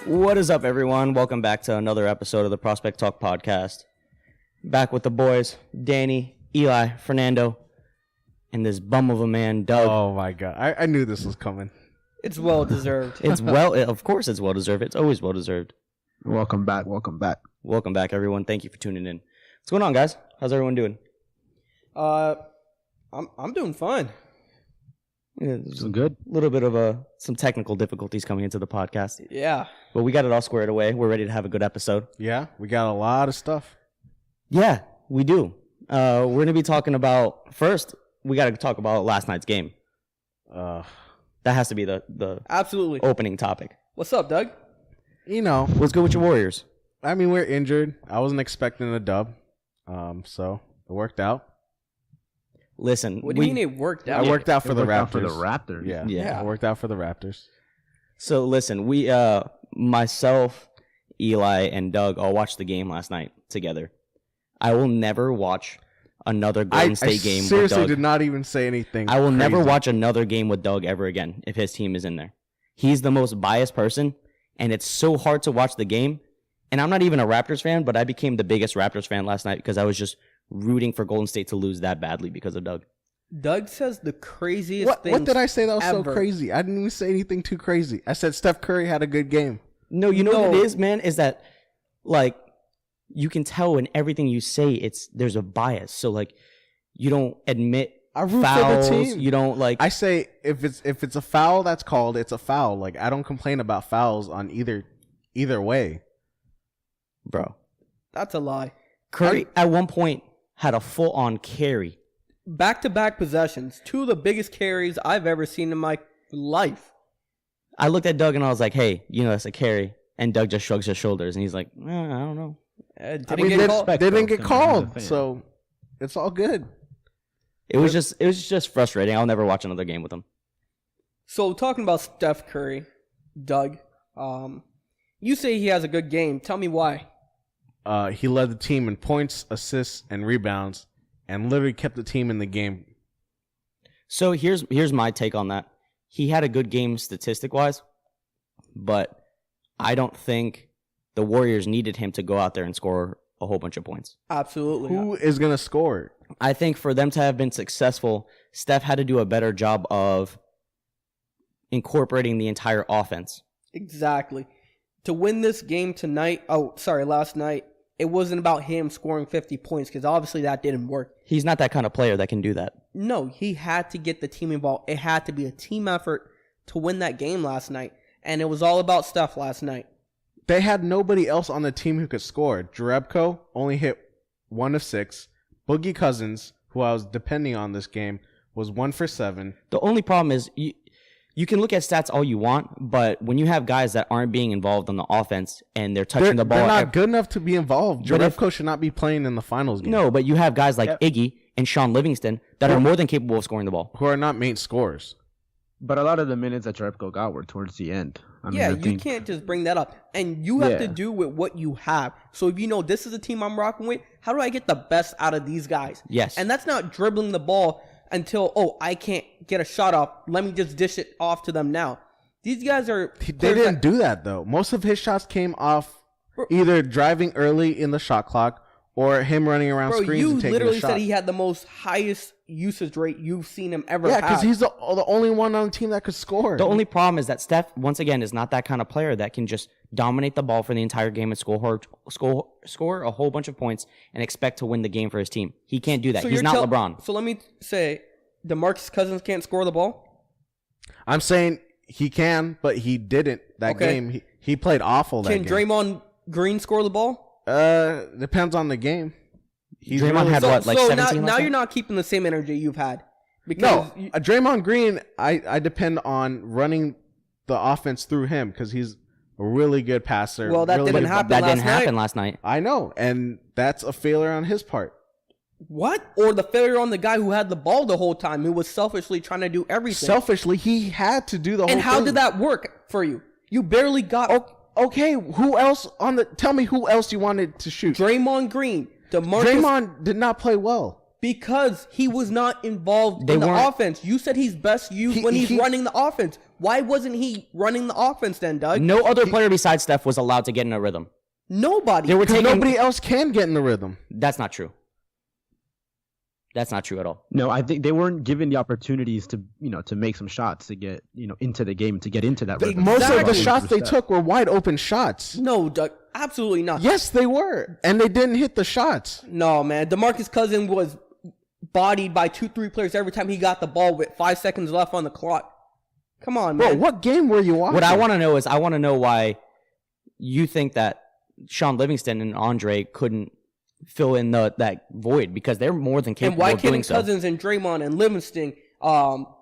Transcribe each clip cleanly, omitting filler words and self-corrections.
What is up, everyone? Welcome back to another episode of the Prospect Talk podcast. Back with the boys, Danny, Eli, Fernando, and this bum of a man, Doug. Oh my God! I knew this was coming. It's well deserved. Of course, it's well deserved. It's always well deserved. Welcome back. Welcome back, everyone. Thank you for tuning in. What's going on, guys? How's everyone doing? I'm doing fine. Yeah, Doing good. A little bit of some technical difficulties coming into the podcast, Yeah. but we got it all squared away. We're ready to have a good episode. Yeah, we got a lot of stuff. Yeah, we do. We're going to be talking about, first, we got to talk about last night's game. That has to be the Absolutely. opening topic. What's up, Doug? You know, Let's go with your Warriors. I mean, we're injured. I wasn't expecting a dub, so it worked out. Listen, What do you mean it worked out? I worked out for the Worked Raptors. out for the Raptors. Yeah, Yeah. I worked out for the Raptors. So listen, we, myself, Eli, and Doug all watched the game last night together. I will never watch another Golden State game with seriously Doug. did not even say anything. I will never crazy. watch another game with Doug ever again if his team is in there. He's the most biased person, and it's so hard to watch the game. And I'm not even a Raptors fan, but I became the biggest Raptors fan last night because I was just rooting for Golden State to lose that badly because of Doug. Doug says the craziest What things did I say that was so ever. crazy? I didn't even say anything too crazy. I said Steph Curry had a good game. No, you know what No. it is, man? Is that, like, you can tell in everything you say, there's a bias. So, like, you don't admit I root fouls. for the team. You don't, like... I say if it's a foul that's called, it's a foul. Like, I don't complain about fouls on either way. Bro. That's a lie. Curry, at one point, had a full-on carry. Back-to-back possessions. Two of the biggest carries I've ever seen in my life. I looked at Doug and I was like, hey, you know, that's a carry. And Doug just shrugs his shoulders and he's like, I don't know. Didn't I mean, get called. they didn't get He's a called, fan. so it's all good. It was just frustrating. I'll never watch another game with him. So, talking about Steph Curry, Doug, you say he has a good game. Tell me why. He led the team in points, assists, and rebounds, and literally kept the team in the game. So here's my take on that. He had a good game statistic-wise, but I don't think the Warriors needed him to go out there and score a whole bunch of points. Absolutely. Who is going to score? I think for them to have been successful, Steph had to do a better job of incorporating the entire offense. Exactly. To win this game last night, it wasn't about him scoring 50 points because obviously that didn't work. He's not that kind of player that can do that. No, he had to get the team involved. It had to be a team effort to win that game last night. And it was all about Steph last night. They had nobody else on the team who could score. Jerebko only hit 1 of 6. Boogie Cousins, who I was depending on this game, was 1 for 7. The only problem is you can look at stats all you want, but when you have guys that aren't being involved on the offense and they're touching the ball... They're not good enough to be involved. But Jerebko should not be playing in the finals game. No, but you have guys like Iggy and Sean Livingston that are more than capable of scoring the ball. Who are not main scorers. But a lot of the minutes that Jerebko got were towards the end. I You can't just bring that up. And you have to do with what you have. So if you know this is a team I'm rocking with, how do I get the best out of these guys? Yes. And that's not dribbling the ball until, I can't get a shot off. Let me just dish it off to them now. These guys are... They didn't do that, though. Most of his shots came off either driving early in the shot clock or him running around screens and taking a shot. You literally said he had the most highest usage rate you've seen him ever have. Yeah, because he's the only one on the team that could score. The only problem is that Steph, once again, is not that kind of player that can just dominate the ball for the entire game and score a whole bunch of points and expect to win the game for his team. He can't do that. He's not LeBron. So let me say, DeMarcus Cousins can't score the ball? I'm saying he can, but he didn't that game. He played awful that game. Can Draymond Green score the ball? Depends on the game. Draymond had what, like 17 now last you're night? not keeping the same energy you've had. No, Draymond Green, I depend on running the offense through him because he's a really good passer. Well, that didn't happen That last didn't night. happen last night. I know, and that's a failure on his part. What? Or the failure on the guy who had the ball the whole time, who was selfishly trying to do everything. Selfishly, he had to do the whole thing. And how did that work for you? You barely got... Okay, who else tell me who else you wanted to shoot? Draymond Green. Draymond did not play well. Because he was not involved in the offense. You said he's best used when he's running the offense. Why wasn't he running the offense then, Doug? No other player besides Steph was allowed to get in a rhythm. Nobody. They were Because taking. nobody else can get in the rhythm. That's not true. That's not true at all. No, I think they weren't given the opportunities to, to make some shots to get, into the game, to get into that rhythm. Most of the Exactly. shots they took were wide open shots. No, Doug. Absolutely not. Yes, they were. And they didn't hit the shots. No, man. DeMarcus Cousins was bodied by 2-3 players every time he got the ball with 5 seconds left on the clock. Come on, Bro, man. what game were you watching? What I want to know is I want to know why you think that Sean Livingston and Andre couldn't fill in that void, because they're more than And capable why of doing can't so. Cousins and Draymond and Livingston,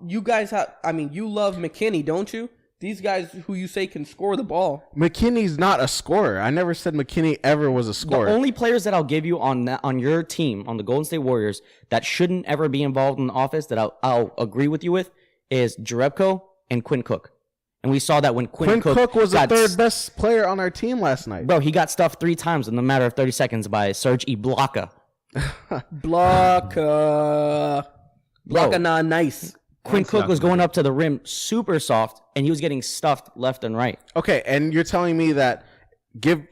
you guys have, you love McKinney, don't you? These guys who you say can score the ball. McKinney's not a scorer. I never said McKinney ever was a scorer. The only players that I'll give you on your team, on the Golden State Warriors, that shouldn't ever be involved in the offense, that I'll agree with you with, is Jerebko and Quinn Cook. And we saw that when Quinn Cook was the got third best player on our team last night. Bro, he got stuffed 3 times in the matter of 30 seconds by Serge Ibaka. Blocka not nice. Quinn Cook was going up to the rim super soft, and he was getting stuffed left and right. Okay, and you're telling me that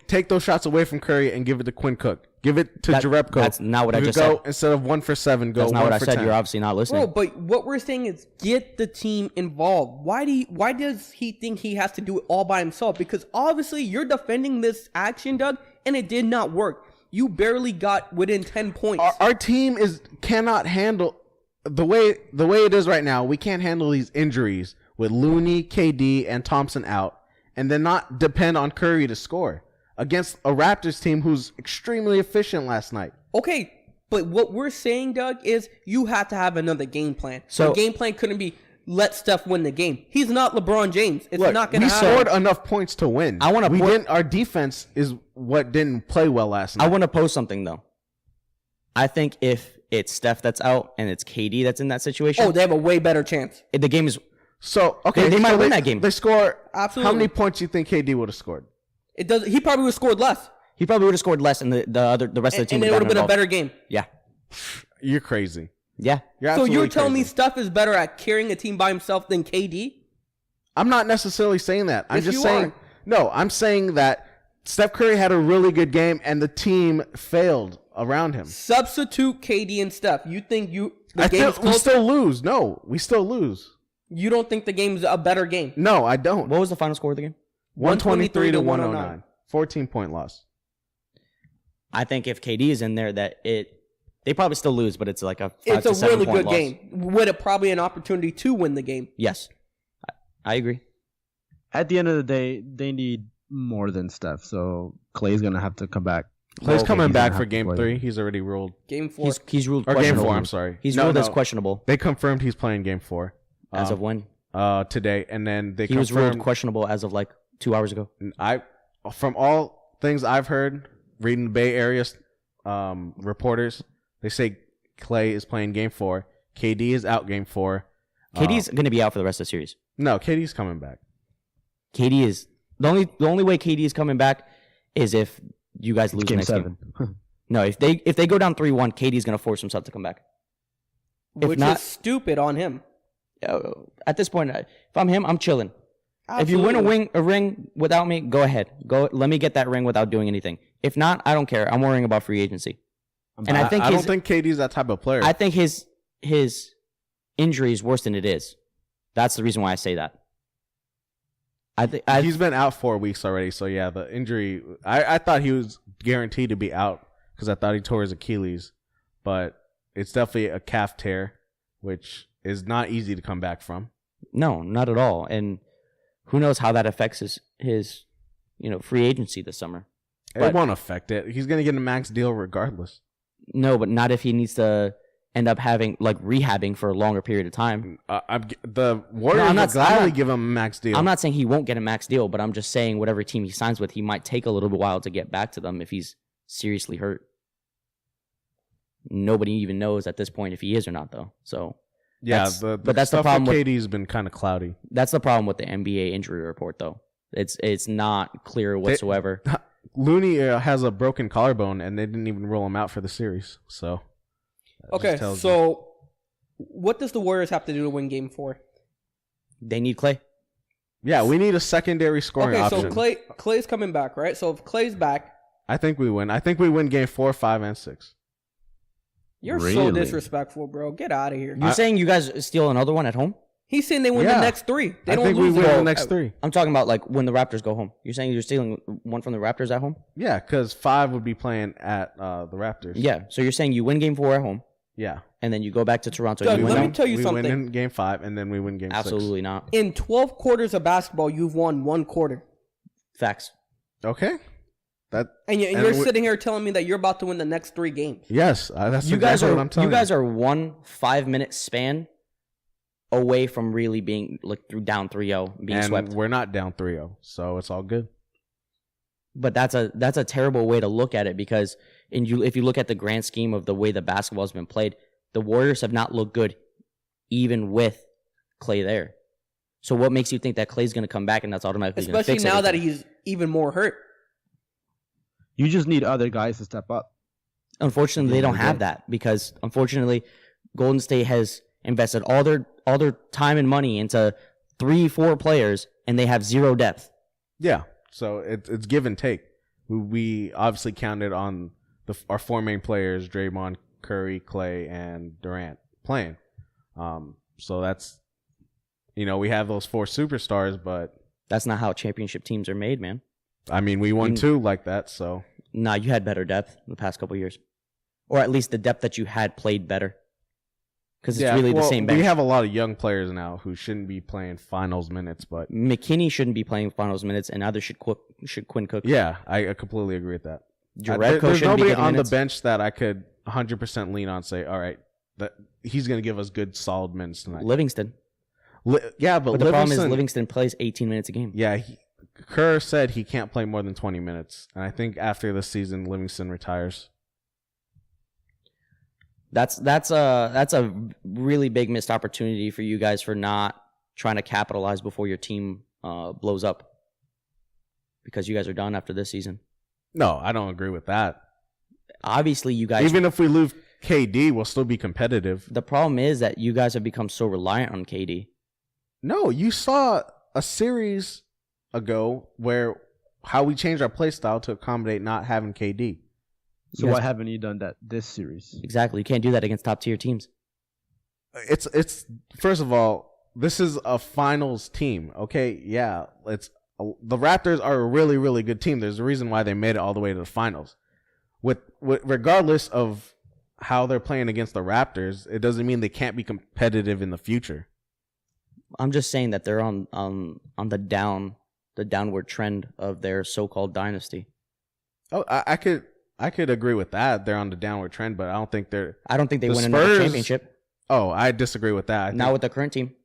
take those shots away from Curry and give it to Quinn Cook. Give it to Jerebko. That's not what I just go, said. Instead of 1 for 7, go That's not 1 what I for said. 10. You're obviously not listening. Bro, but what we're saying is get the team involved. Why does he think he has to do it all by himself? Because obviously you're defending this action, Doug, and it did not work. You barely got within 10 points. Our team cannot handle the way it is right now. We can't handle these injuries with Looney, KD, and Thompson out, and then not depend on Curry to score against a Raptors team who's extremely efficient last night. Okay, but what we're saying, Doug, is you have to have another game plan. So- the game plan couldn't be let Steph win the game. He's not LeBron James. It's Look, not going we to happen. scored enough points to win. We didn't. Our defense is what didn't play well last night. I want to pose something, though. I think if it's Steph that's out and it's KD that's in that situation, Oh, they have a way better chance. the game is... So okay, They might win that game. They score. Absolutely. How many points do you think KD would have scored? It does. He probably would have scored less, He probably would have scored less, and the rest of the team and it would have been a involved. better game. Yeah. You're crazy. Yeah. You're So absolutely you're telling me crazy. Steph is better at carrying a team by himself than KD? I'm not necessarily saying that. I'm Yes, just you saying. are. No, I'm saying that Steph Curry had a really good game and the team failed around him. Substitute KD and Steph. You think the I game is think we close? still lose. No, we still lose. You don't think the game's a better game? No, I don't. What was the final score of the game? 123 to 109. 109. 14-point loss. I think if KD is in there, they probably still lose, but it's like a 5 It's to a 7 really point good loss. game. With it probably an opportunity to win the game. Yes. I agree. At the end of the day, they need more than Steph. So Clay's gonna have to come back. Clay's Okay, coming he's back gonna for have to game play. 3. He's already ruled. Game 4. He's ruled Or game questionable. 4, I'm sorry. He's No, ruled as no. questionable They confirmed he's playing game 4. as of when? Today. And then they He was ruled confirmed. questionable as of like 2 hours ago. From all things I've heard, reading the Bay Area reporters, they say Clay is playing game 4. KD is out game 4. KD's going to be out for the rest of the series. No, KD's coming back. KD is the only way KD is coming back is if you guys lose the Game next 7. game. No, if they go down 3-1, KD's going to force himself to come back. If which not- is stupid on him. At this point, if I'm him, I'm chilling. If you Absolutely. win a ring without me, go ahead. Let me get that ring without doing anything. If not, I don't care. I'm worrying about free agency. And I think I don't think KD's that type of player. I think his injury is worse than it is. That's the reason why I say that. He's been out 4 weeks already, so yeah, the injury. I thought he was guaranteed to be out because I thought he tore his Achilles, but it's definitely a calf tear, which is not easy to come back from. No, not at all. And who knows how that affects his free agency this summer. But- It won't affect it. He's gonna get a max deal regardless. No, but not if he needs to end up having rehabbing for a longer period of time. The Warriors I'm not- will gladly I'm not- give him a max deal. I'm not saying he won't get a max deal, but I'm just saying whatever team he signs with, he might take a little while to get back to them if he's seriously hurt. Nobody even knows at this point if he is or not, though. So Yeah, that's- the but that's the stuff problem with with- KD's been kind of cloudy. that's the problem with the NBA injury report, though. It's not clear whatsoever. Looney has a broken collarbone, and they didn't even roll him out for the series. So, that Okay, just tells you. so what does the Warriors have to do to win game 4? They need Clay. Yeah, we need a secondary scoring Okay, option. so Clay's coming back, right? So if Clay's back, I think we win. I think we win game 4, 5, and 6. you're so Really? disrespectful, bro. Get out of here. You're saying you guys steal another one at home? He's saying they win Yeah. the next 3. They I don't think we lose win it. the next 3. I'm talking about like when the Raptors go home. You're saying you're stealing one from the Raptors at home? Yeah, because 5 would be playing at the Raptors. Yeah. So you're saying you win game 4 at home, Yeah. and then you go back to Toronto. Doug, You let win me them? tell you we something. win in game 5, and then we win game 6. Absolutely not. In 12 quarters of basketball, you've won 1 quarter. Facts. Okay. And you're sitting here telling me that you're about to win the next 3 games. Yes, that's You guys exactly are what I'm telling you guys are 1 5-minute span away from really being like through down 3-0 being and swept. we're not down 3-0, so it's all good. But that's a terrible way to look at it because if you look at the grand scheme of the way the basketball has been played, the Warriors have not looked good even with Clay there. So what makes you think that Clay's going to come back and that's automatically going to Especially fix now that everything? he's even more hurt. You just need other guys to step up. Unfortunately, they don't have that because unfortunately, Golden State has invested all their time and money into 3-4 players, and they have 0 depth. Yeah, so it's give and take. We obviously counted on our 4 main players: Draymond, Curry, Clay, and Durant playing. So that's we have those 4 superstars, but That's not how championship teams are made, man. I mean we won 2 like that. So Nah, you had better depth in the past couple of years, or at least the depth that you had played better. Because it's really the same bench. We have a lot of young players now who shouldn't be playing finals minutes, but McKinney shouldn't be playing finals minutes, and neither should Quinn Cook. yeah, I completely agree with that. Jared There's shouldn't be nobody getting on minutes. the bench that I could 100% lean on. Say, all right, that he's going to give us good, solid minutes tonight. Livingston. Yeah, But the problem is Livingston plays 18 minutes a game. Yeah, Kerr said he can't play more than 20 minutes, and I think after this season, Livingston retires. That's a really big missed opportunity for you guys for not trying to capitalize before your team blows up. Because you guys are done after this season. No, I don't agree with that. Obviously, you guys. Even if we lose KD, we'll still be competitive. The problem is that you guys have become so reliant on KD. No, you saw a series ago where how we changed our play style to accommodate not having KD. So why haven't you done that this series? Exactly. You can't do that against top tier teams. It's first of all, this is a finals team. Okay, yeah, the Raptors are a really, really good team. There's a reason why they made it all the way to the finals. With regardless of how they're playing against the Raptors, it doesn't mean they can't be competitive in the future. I'm just saying that they're on the downward trend of their so-called dynasty. Oh, I could agree with that. They're on the downward trend, but I don't think they're. I don't think they The win another Spurs- championship. Oh, I disagree with that. Not with the current team.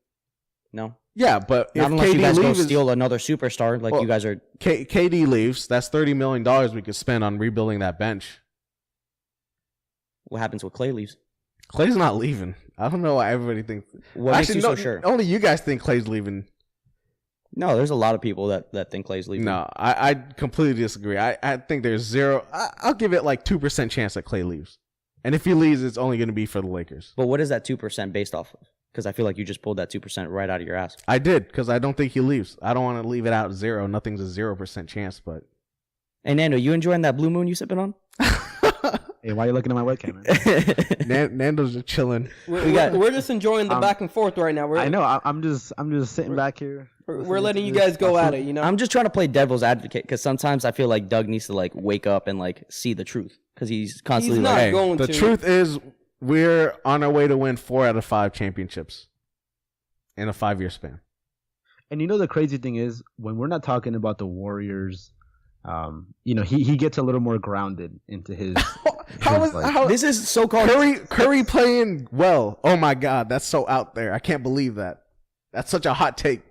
No. Yeah, but Not if unless you KD guys go leaves, steal another superstar like Well, you guys are. KD leaves, that's $30 million we could spend on rebuilding that bench. What happens with Clay leaves? Clay's not leaving. I don't know why everybody thinks. What makes you so sure? Only you guys think Clay's leaving. No, there's a lot of people that think Clay's leaving. No, I completely disagree. I think there's zero. I'll give it like 2% chance that Clay leaves. And if he leaves, it's only going to be for the Lakers. But what is that 2% based off of? Because I feel like you just pulled that 2% right out of your ass. I did, because I don't think he leaves. I don't want to leave it out 0. Nothing's a 0% chance, but. Hey, Nando, you enjoying that blue moon you sipping on? Hey, why are you looking at my webcam, man? Nando's just chilling. We're just enjoying the back and forth right now. I know. I'm just sitting back here. We're letting you guys go at it, you know? I'm just trying to play devil's advocate because sometimes I feel like Doug needs to like wake up and like see the truth because he's constantly He's not like, Hey, going the to. truth is, we're on our way to win 4 out of 5 championships in a 5-year span. And the crazy thing is, when we're not talking about the Warriors, he gets a little more grounded into his. This is so-called Curry playing well. Oh my God, that's so out there. I can't believe that. That's such a hot take.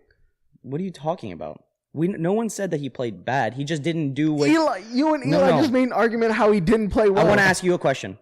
what are you talking about? No one said that he played bad. He just didn't do what. You and No, Eli no. just made an argument how he didn't play well. I want to ask you a question.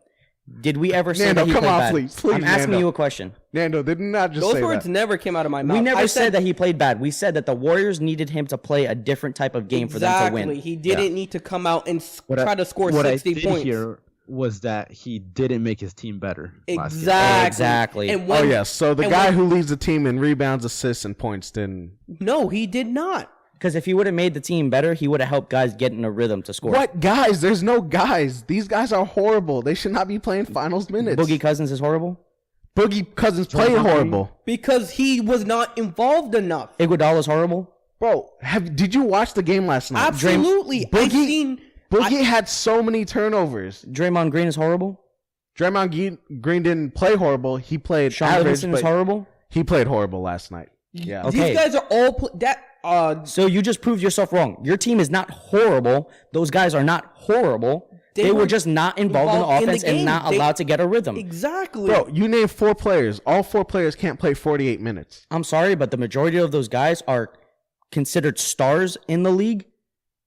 Did we ever say Nando, that he come played on, bad? please, I'm asking Nando. you a question. Nando did not just Those say words that. never came out of my mouth. We never I said that he played bad. We said that the Warriors needed him to play a different type of game for them to win. He didn't need to come out and try to score 60 points. was that he didn't make his team better. last year. Exactly. Exactly. And Oh yeah. So the and guy when- who leads the team in rebounds, assists, and points didn't. No, he did not. Because if he would have made the team better, he would have helped guys get in a rhythm to score. What guys? There's no guys. These guys are horrible. They should not be playing finals minutes. Boogie Cousins is horrible. Boogie Cousins play Green. horrible. Because he was not involved enough. Iguodala's horrible. Bro, did you watch the game last night? Absolutely. I've seen. Boogie had so many turnovers. Draymond Green is horrible. Draymond Green didn't play horrible. He played Sean average, Livingston is but horrible. he played horrible last night. Yeah. Okay. These guys are all So you just proved yourself wrong. Your team is not horrible. Those guys are not horrible. They were just not involved in the offense and not allowed to get a rhythm. Exactly. Bro, you named 4 players. All 4 players can't play 48 minutes. I'm sorry, but the majority of those guys are considered stars in the league,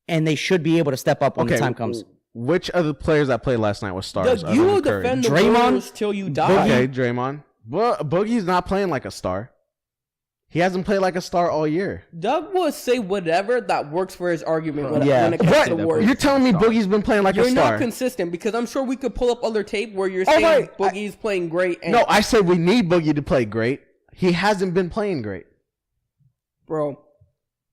and they should be able to step up when the time comes. Which other players that played last night were stars? Doug, you other will than Curry? defend the Draymond, Warriors till you die. Okay, Draymond. Well, Boogie's not playing like a star. He hasn't played like a star all year. Doug will say whatever that works for his argument when, Yeah. when it comes What? to the Warriors. You're telling me Boogie's been playing like You're a star? not consistent because I'm sure we could pull up other tape where you're Oh, saying right. Boogie's playing great. And, No, I said we need Boogie to play great. He hasn't been playing great. bro.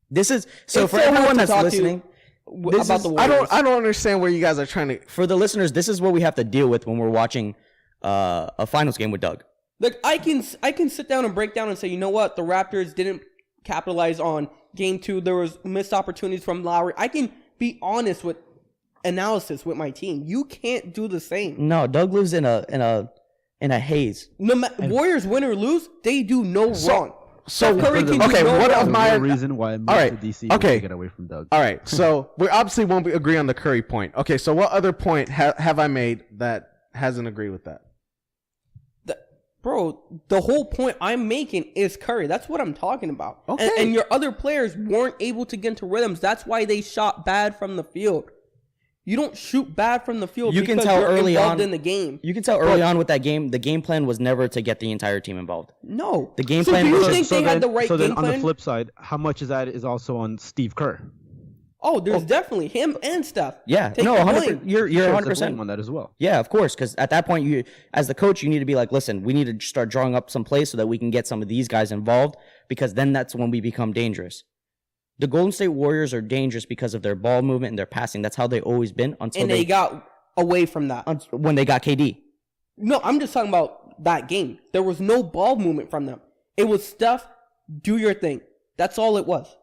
This is so It's for so hard everyone to that's talk to listening. This about is- the I Warriors. don't understand where you guys are trying to. For the listeners, this is what we have to deal with when we're watching a finals game with Doug. Like I can sit down and break down and say, you know what, the Raptors didn't capitalize on game 2. There was missed opportunities from Lowry. I can be honest with analysis with my team. You can't do the same. No, Doug lives in a haze. Warriors win or lose, they do no wrong. So Curry can do okay, no what wrong. of The my real reason why I moved right, to DC okay. was to get away from Doug. All right, so we obviously won't agree on the Curry point. Okay, so what other point have I made that hasn't agreed with that? Bro, the whole point I'm making is Curry. That's what I'm talking about. Okay. And your other players weren't able to get into rhythms. That's why they shot bad from the field. You don't shoot bad from the field You because can tell you're early involved on in the game. You can tell early on with that game, the game plan was never to get the entire team involved. No. The game so plan do you was think they had the right so game then on plan? the flip side, how much of that is also on Steve Kerr? Oh, there's definitely him and Steph. Yeah, Take no, the 100%. blame. You're Shares the 100%. blame on that as well. Yeah, of course, because at that point, you, as the coach, you need to be like, listen, we need to start drawing up some plays so that we can get some of these guys involved, because then that's when we become dangerous. The Golden State Warriors are dangerous because of their ball movement and their passing. That's how they always been until And they got away from that. when they got KD. No, I'm just talking about that game. There was no ball movement from them. It was Steph, do your thing. That's all it was.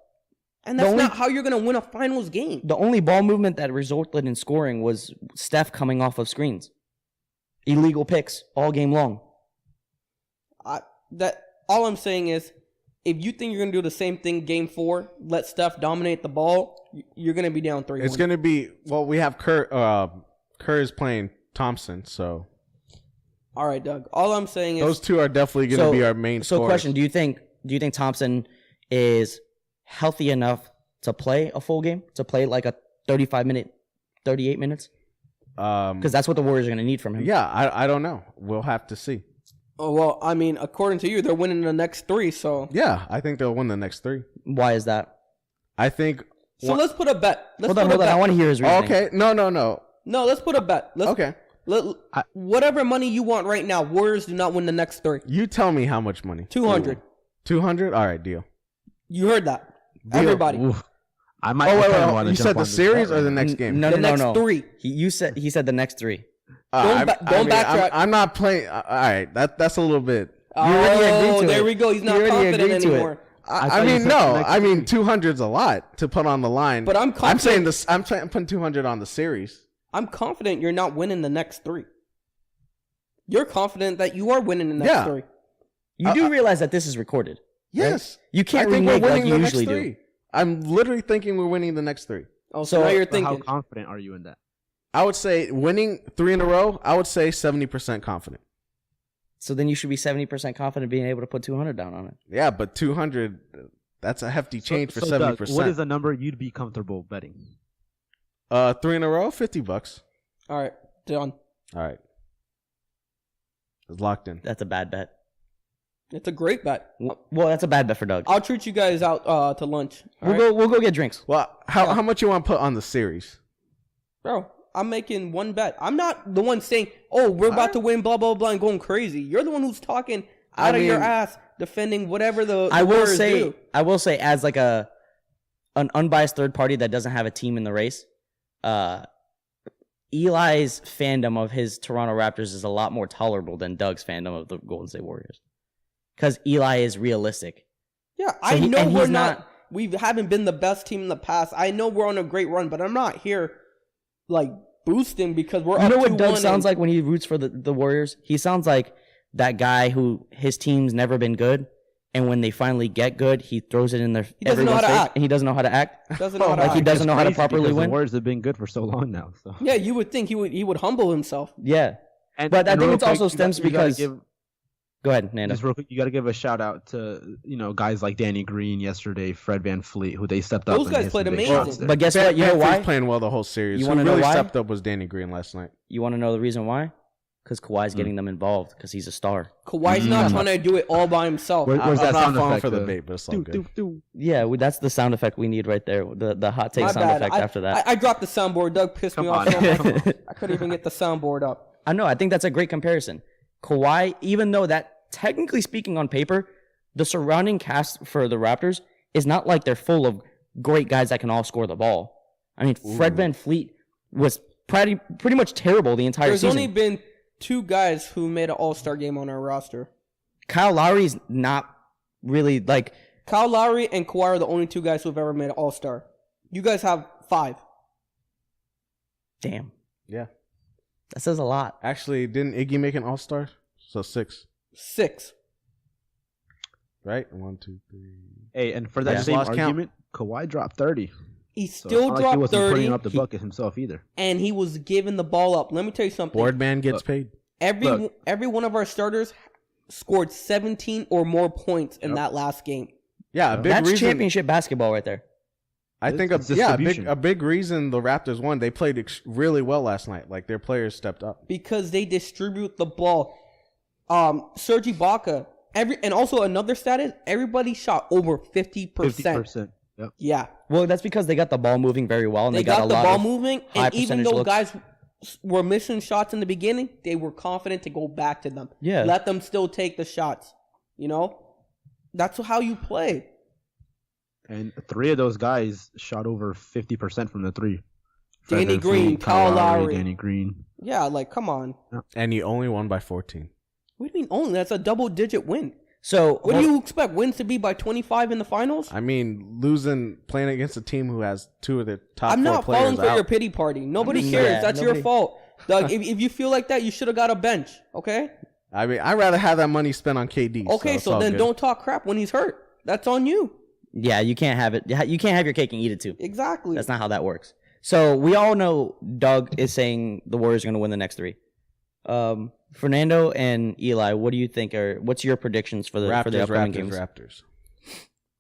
And that's only- not how you're going to win a finals game. The only ball movement that resulted in scoring was Steph coming off of screens. Illegal picks all game long. All I'm saying is, if you think you're going to do the same thing game 4, let Steph dominate the ball, you're going to be down 3-1. It's gonna be we have Kerr. Kerr is playing Thompson, so All right, Doug. All I'm saying is those two are definitely gonna be our main. So, scorers. question: Do you think Thompson is healthy enough to play a full game, to play like a 35-minute, 38 minutes? Because that's what the Warriors are going to need from him. Yeah, I don't know. We'll have to see. Oh, well, I mean, according to you, they're winning the next 3, so... Yeah, I think they'll win the next 3. Why is that? I think. So let's put a bet. Hold on. I want to hear his reasoning. Okay, no. No, let's put a bet. Okay, Whatever money you want right now, Warriors do not win the next 3. you tell me how much money. 200. 200. All right, deal. You heard that. Deal. Everybody. Oof. I might. Oh wait, kinda wait. wanna You jump said the on this series bet or the right now. next game? No, The no, next no. 3. He said the next 3. Don't backtrack. I'm not playing. All right, that's a little bit. already agreed to there it. we go. He's not You already confident agreed to it. anymore. I thought you mean, said no. the next I mean, 200's a lot to put on the line. But I'm I'm confident. saying this. I'm putting 200 on the series. I'm confident you're not winning the next 3. You're confident that you are winning the next 3. You do realize that this is recorded. Yes, You can't I think we're renege like winning you the next usually do. 3. I'm literally thinking we're winning the next 3. Oh, so now you're But how thinking. confident are you in that? I would say winning 3 in a row. I would say 70% confident. So then you should be 70% confident being able to put 200 down on it. Yeah, but 200. That's a hefty change for So, Doug, 70%. what is a number you'd be comfortable betting? 3 in a row? $50. All right, done. All right, it's locked in. That's a bad bet. It's a great bet. Well, that's a bad bet for Doug. I'll treat you guys out to lunch. All right? We'll go get drinks. Well, how much you want to put on the series? Bro, I'm making one bet. I'm not the one saying, "Oh, we're about to win," blah blah blah, and going crazy. You're the one who's talking out of your ass, defending whatever the Warriors do. I will say, as like an unbiased third party that doesn't have a team in the race, Eli's fandom of his Toronto Raptors is a lot more tolerable than Doug's fandom of the Golden State Warriors, because Eli is realistic. Yeah, I know we're not. We haven't been the best team in the past. I know we're on a great run, but I'm not here like boosting because we're. You up know what Doug 2-1 sounds like when he roots for the Warriors? He sounds like that guy who his team's never been good, and when they finally get good, he throws it in their. He doesn't know how to act. And he doesn't know how to act. Doesn't know how to like act. he doesn't know how to properly win. The Warriors have been good for so long now. So. Yeah, you would think he would humble himself. Yeah, but I think it also stems because. Go ahead, Nando. Just real quick, you got to give a shout out to guys like Danny Green yesterday, Fred VanVleet, who they stepped up. Those guys played amazing. But guess what? You know why? Playing well the whole series. You Who want to know really why? stepped up was Danny Green last night. You want to know the reason why? Because Kawhi's getting them involved because he's a star. Kawhi's not trying to do it all by himself. Where's I'm that not sound falling effect for the though? bait, but it's all good. Yeah, that's the sound effect we need right there. The hot take My sound bad. effect after that. I dropped the soundboard. Doug pissed me off so much. I couldn't even get the soundboard up. I know. I think that's a great comparison. Kawhi, even though that technically speaking on paper, the surrounding cast for the Raptors is not like they're full of great guys that can all score the ball. I mean, Fred VanVleet was pretty much terrible the entire season. There's only been 2 guys who made an All-Star game on our roster. Kyle Lowry's not really like... Kyle Lowry and Kawhi are the only 2 guys who have ever made an All-Star. You guys have 5. Damn. Yeah. That says a lot. Actually, didn't Iggy make an All-Star? So 6. 6. Right? 1, 2, 3. Hey, and for that same Lost argument, Kawhi dropped 30. He So still it's not like dropped he wasn't 30, putting up the bucket himself either. and he was giving the ball up. Let me tell you something. Boardman gets paid. Every one of our starters scored 17 or more points in that last game. Yeah, a big That's reason. championship basketball right there. I think It's a big reason the Raptors won. They played really well last night. Like their players stepped up. Because they distribute the ball. Serge Ibaka, and also another stat is everybody shot over 50%. 50%. Yep. Yeah. Well, that's because they got the ball moving very well, and They they got got a the lot ball of moving, high and even percentage though looks. guys were missing shots in the beginning, they were confident to go back to them. Yeah. Let them still take the shots. You know? That's how you play. And 3 of those guys shot over 50% from the 3. Danny Green, Kyle Lowry. Danny Green. Yeah, like, come on. And you only won by 14. What do you mean only? That's a double-digit win. So What do you expect? Wins to be by 25 in the finals? I mean, playing against a team who has 2 of their top I'm 4 not players falling for out. your pity party. Nobody Yeah, cares. That's nobody- your fault. Doug, if you feel like that, you should have got a bench, okay? I mean, I'd rather have that money spent on KD. Okay, it's so all then good. don't talk crap when he's hurt. That's on you. yeah, you can't have it. You can't have your cake and eat it too. Exactly. That's not how that works. So we all know Doug is saying the Warriors are going to win the next 3. Fernando and Eli, what do you think what's your predictions for the upcoming games? Raptors.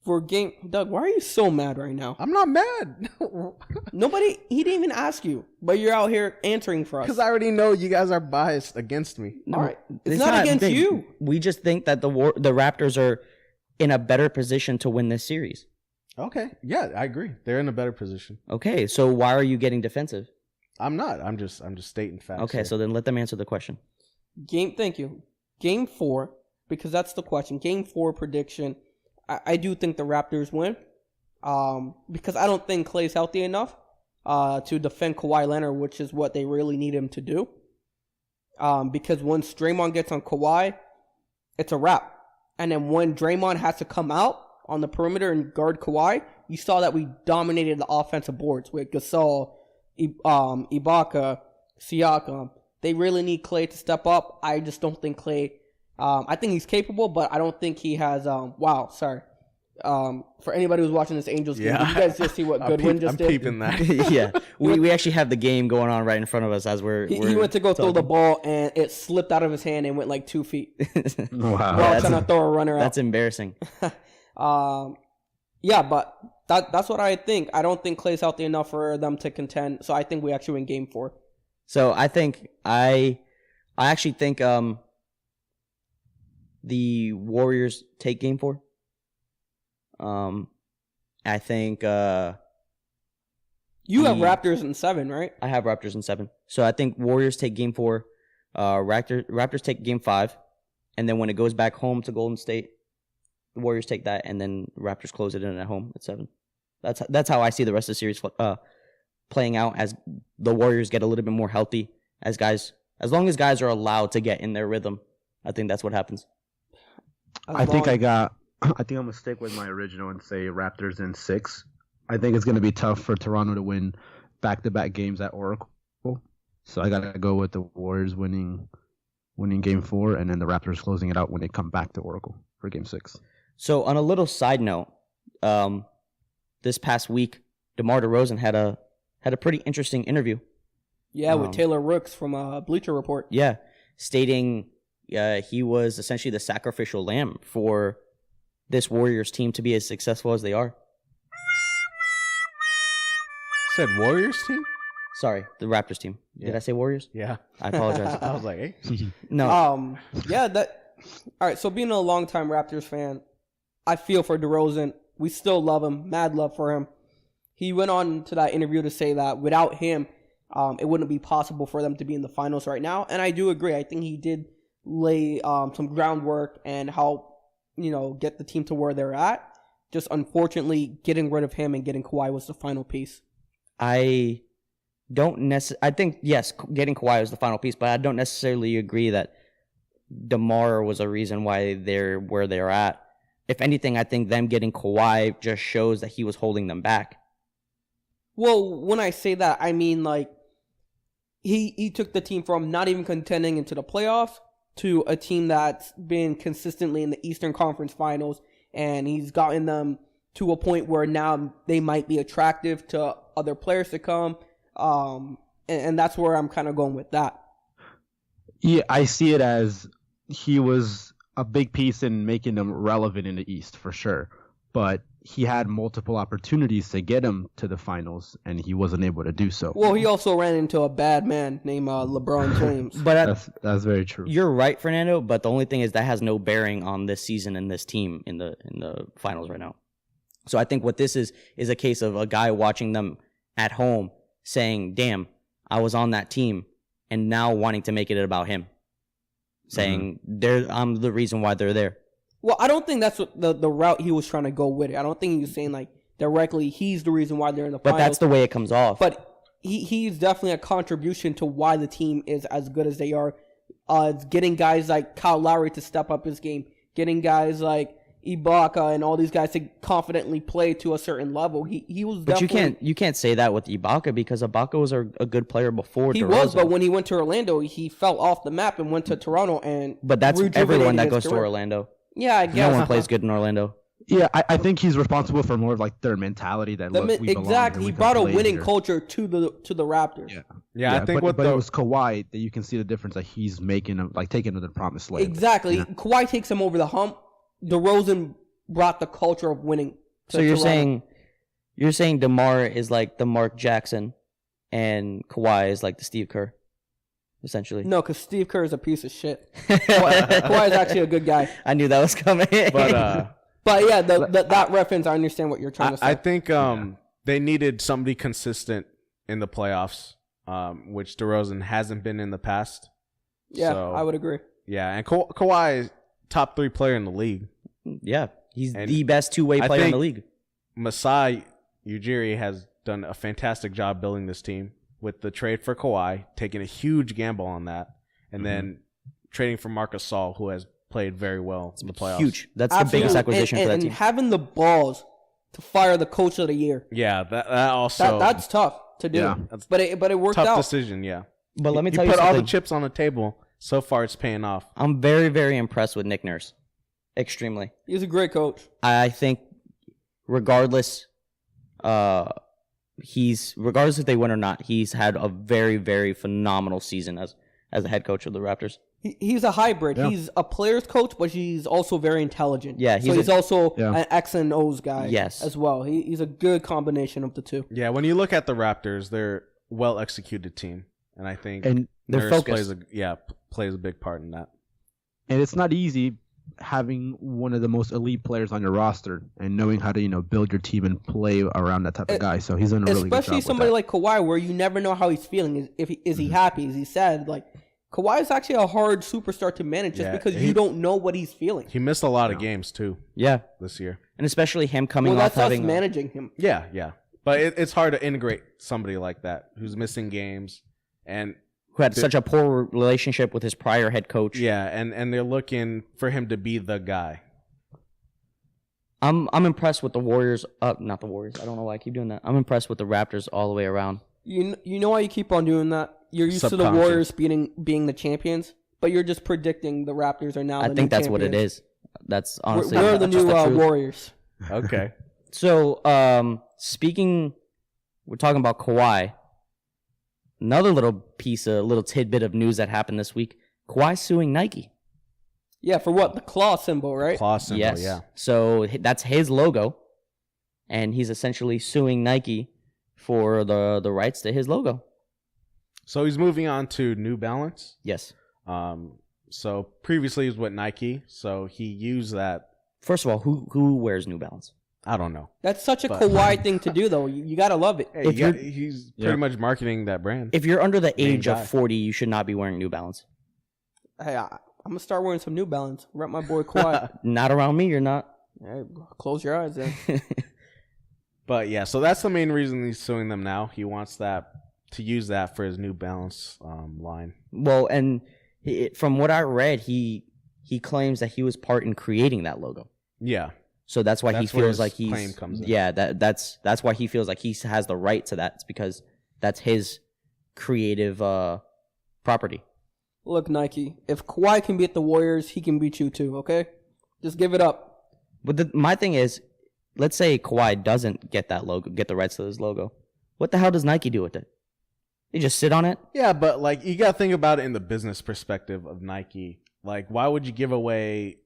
For game, Doug, why are you so mad right now? I'm not mad. He didn't even ask you, but you're out here answering for us. Because I already know you guys are biased against me. No, All right. It's not against you. We just think that the Raptors are in a better position to win this series. Okay. Yeah, I agree. They're in a better position. Okay, so why are you getting defensive? I'm not. I'm just stating facts. Okay, here. so then let them answer the question. Thank you. Game 4, because that's the question. Game 4 prediction. I do think the Raptors win. Because I don't think Klay's healthy enough to defend Kawhi Leonard, which is what they really need him to do. Because once Draymond gets on Kawhi, it's a wrap. And then when Draymond has to come out on the perimeter and guard Kawhi, you saw that we dominated the offensive boards with Gasol, Ibaka, Siakam. They really need Klay to step up. I just don't think Klay. I think he's capable, but I don't think he has. For anybody who's watching this Angels game, did you guys just see what Goodwin just did? I'm peeping that. Yeah, we actually have the game going on right in front of us as we're. He went to go throw the ball and it slipped out of his hand and went like 2 feet. Wow. While trying to throw a runner out. That's embarrassing. Yeah, but that's what I think. I don't think Klay's healthy enough for them to contend. So I think we actually win game 4. So I think I actually think the Warriors take game 4. I think You have Raptors in 7, right? I have Raptors in 7. So I think Warriors take game 4. Raptors take game 5. And then when it goes back home to Golden State, the Warriors take that, and then Raptors close it in at home at 7. That's how I see the rest of the series playing out as the Warriors get a little bit more healthy. As long as guys are allowed to get in their rhythm, I think that's what happens. I think I'm gonna stick with my original and say Raptors in 6. I think it's gonna be tough for Toronto to win back-to-back games at Oracle, so I gotta go with the Warriors winning game 4, and then the Raptors closing it out when they come back to Oracle for game 6. So on a little side note, this past week, DeMar DeRozan had a pretty interesting interview. Yeah, with Taylor Rooks from Bleacher Report. Yeah, stating he was essentially the sacrificial lamb for this Warriors team to be as successful as they are. Said Warriors team? Sorry, the Raptors team. Yeah. Did I say Warriors? Yeah. I apologize. I was like, hey. No. Yeah, all right, so being a longtime Raptors fan, I feel for DeRozan. We still love him. Mad love for him. He went on to that interview to say that without him, it wouldn't be possible for them to be in the finals right now. And I do agree. I think he did lay some groundwork and help, get the team to where they're at. Just unfortunately, getting rid of him and getting Kawhi was the final piece. I think, yes, getting Kawhi was the final piece, but I don't necessarily agree that DeMar was a reason why they're where they're at. If anything, I think them getting Kawhi just shows that he was holding them back. Well, when I say that, I mean, like, he took the team from not even contending into the playoffs to a team that's been consistently in the Eastern Conference Finals, and he's gotten them to a point where now they might be attractive to other players to come, and that's where I'm kind of going with that. Yeah, I see it as he was a big piece in making them relevant in the East for sure, but he had multiple opportunities to get him to the finals, and he wasn't able to do so. Well, he also ran into a bad man named LeBron James. But that's very true. You're right, Fernando. But the only thing is that has no bearing on this season and this team in the finals right now. So I think what this is a case of a guy watching them at home saying, "Damn, I was on that team," and now wanting to make it about him, saying, "I'm the reason why they're there." Well, I don't think that's what the route he was trying to go with it. I don't think he was saying, like, directly he's the reason why they're in the finals. But that's the way it comes off. But he's definitely a contribution to why the team is as good as they are. Getting guys like Kyle Lowry to step up his game. Getting guys like Ibaka and all these guys to confidently play to a certain level. He was definitely... But you can't say that with Ibaka because Ibaka was a good player before He DeRozan. was, but when he went to Orlando, he fell off the map and went to Toronto and... But that's everyone that goes to career. Orlando. Yeah, I guess. No one plays good in Orlando. Yeah, I think he's responsible for more of like their mentality that look, we belong exactly. here, He we brought a can play winning here. culture to the Raptors. Yeah, I think but it was Kawhi that you can see the difference that he's making, like taking to the promised land. Exactly. Kawhi takes him over the hump. DeRozan brought the culture of winning. So you're saying DeMar is like the Mark Jackson, and Kawhi is like the Steve Kerr, essentially. No, because Steve Kerr is a piece of shit. Kawhi is actually a good guy. I knew that was coming. But yeah, that reference, I understand what you're trying to say. I think they needed somebody consistent in the playoffs, which DeRozan hasn't been in the past. Yeah, so, I would agree. Yeah, and Kawhi is top 3 player in the league. Yeah, he's the best two-way player in the league. Masai Ujiri has done a fantastic job building this team with the trade for Kawhi, taking a huge gamble on that, and then trading for Marcus Gasol, who has played very well in the playoffs. Huge. That's the biggest acquisition for that team. And having the balls to fire the coach of the year. Yeah, that also that's tough to do. Yeah. But it worked tough out. decision. Yeah, But let me tell you put something. all the chips on the table. So far, it's paying off. I'm very, very impressed with Nick Nurse. Extremely. He's a great coach. I think regardless if they win or not, he's had a very, very phenomenal season as a head coach of the Raptors. He's a hybrid. Yeah. He's a player's coach, but he's also very intelligent. Yeah, he's also Yeah. an X and O's guy. Yes. As well. He's a good combination of the two. Yeah, when you look at the Raptors, they're well executed team, and I think And they're Nurse focused. plays a big part in that. it's not easy having one of the most elite players on your roster and knowing how to build your team and play around that type of guy. So he's done a really good job. Especially somebody like Kawhi, where you never know how he's feeling. Is he happy? Is he sad? Like Kawhi is actually a hard superstar to manage just because you don't know what he's feeling. He missed a lot of games too. Yeah, this year, and especially him coming well, off that's having us managing him. Yeah. But it's hard to integrate somebody like that who's missing games and who had such a poor relationship with his prior head coach. Yeah, and they're looking for him to be the guy. I'm impressed with the Warriors. Not the Warriors. I don't know why I keep doing that. I'm impressed with the Raptors all the way around. You know why you keep on doing that? You're used to the Warriors being the champions, but you're just predicting the Raptors are now the new champions. I think that's what it is. That's honestly we're the new Warriors. Okay. So, we're talking about Kawhi. Another little tidbit of news that happened this week. Kawhi suing Nike. Yeah, for what? The claw symbol, right? Claw symbol, yes. Yeah. So that's his logo, and he's essentially suing Nike for the rights to his logo. So he's moving on to New Balance. Yes. So previously he was with Nike, so he used that. First of all, who wears New Balance? I don't know. That's such a Kawhi thing to do, though. You gotta love it. Hey, he's pretty much marketing that brand. If you're under the age of 40, you should not be wearing New Balance. Hey, I'm gonna start wearing some New Balance. Rep my boy Kawhi. Not around me, you're not. Hey, close your eyes then. But yeah, so that's the main reason he's suing them now. He wants to use that for his New Balance line. Well, and from what I read, he claims that he was part in creating that logo. Yeah. So that's why he feels like he's claim comes in. Yeah, that's why he feels like he has the right to that. It's because that's his creative property. Look, Nike, if Kawhi can beat the Warriors, he can beat you too, okay? Just give it up. But my thing is, let's say Kawhi doesn't get that logo, get the rights to his logo. What the hell does Nike do with it? They just sit on it? Yeah, but like you gotta think about it in the business perspective of Nike. Like, why would you give away?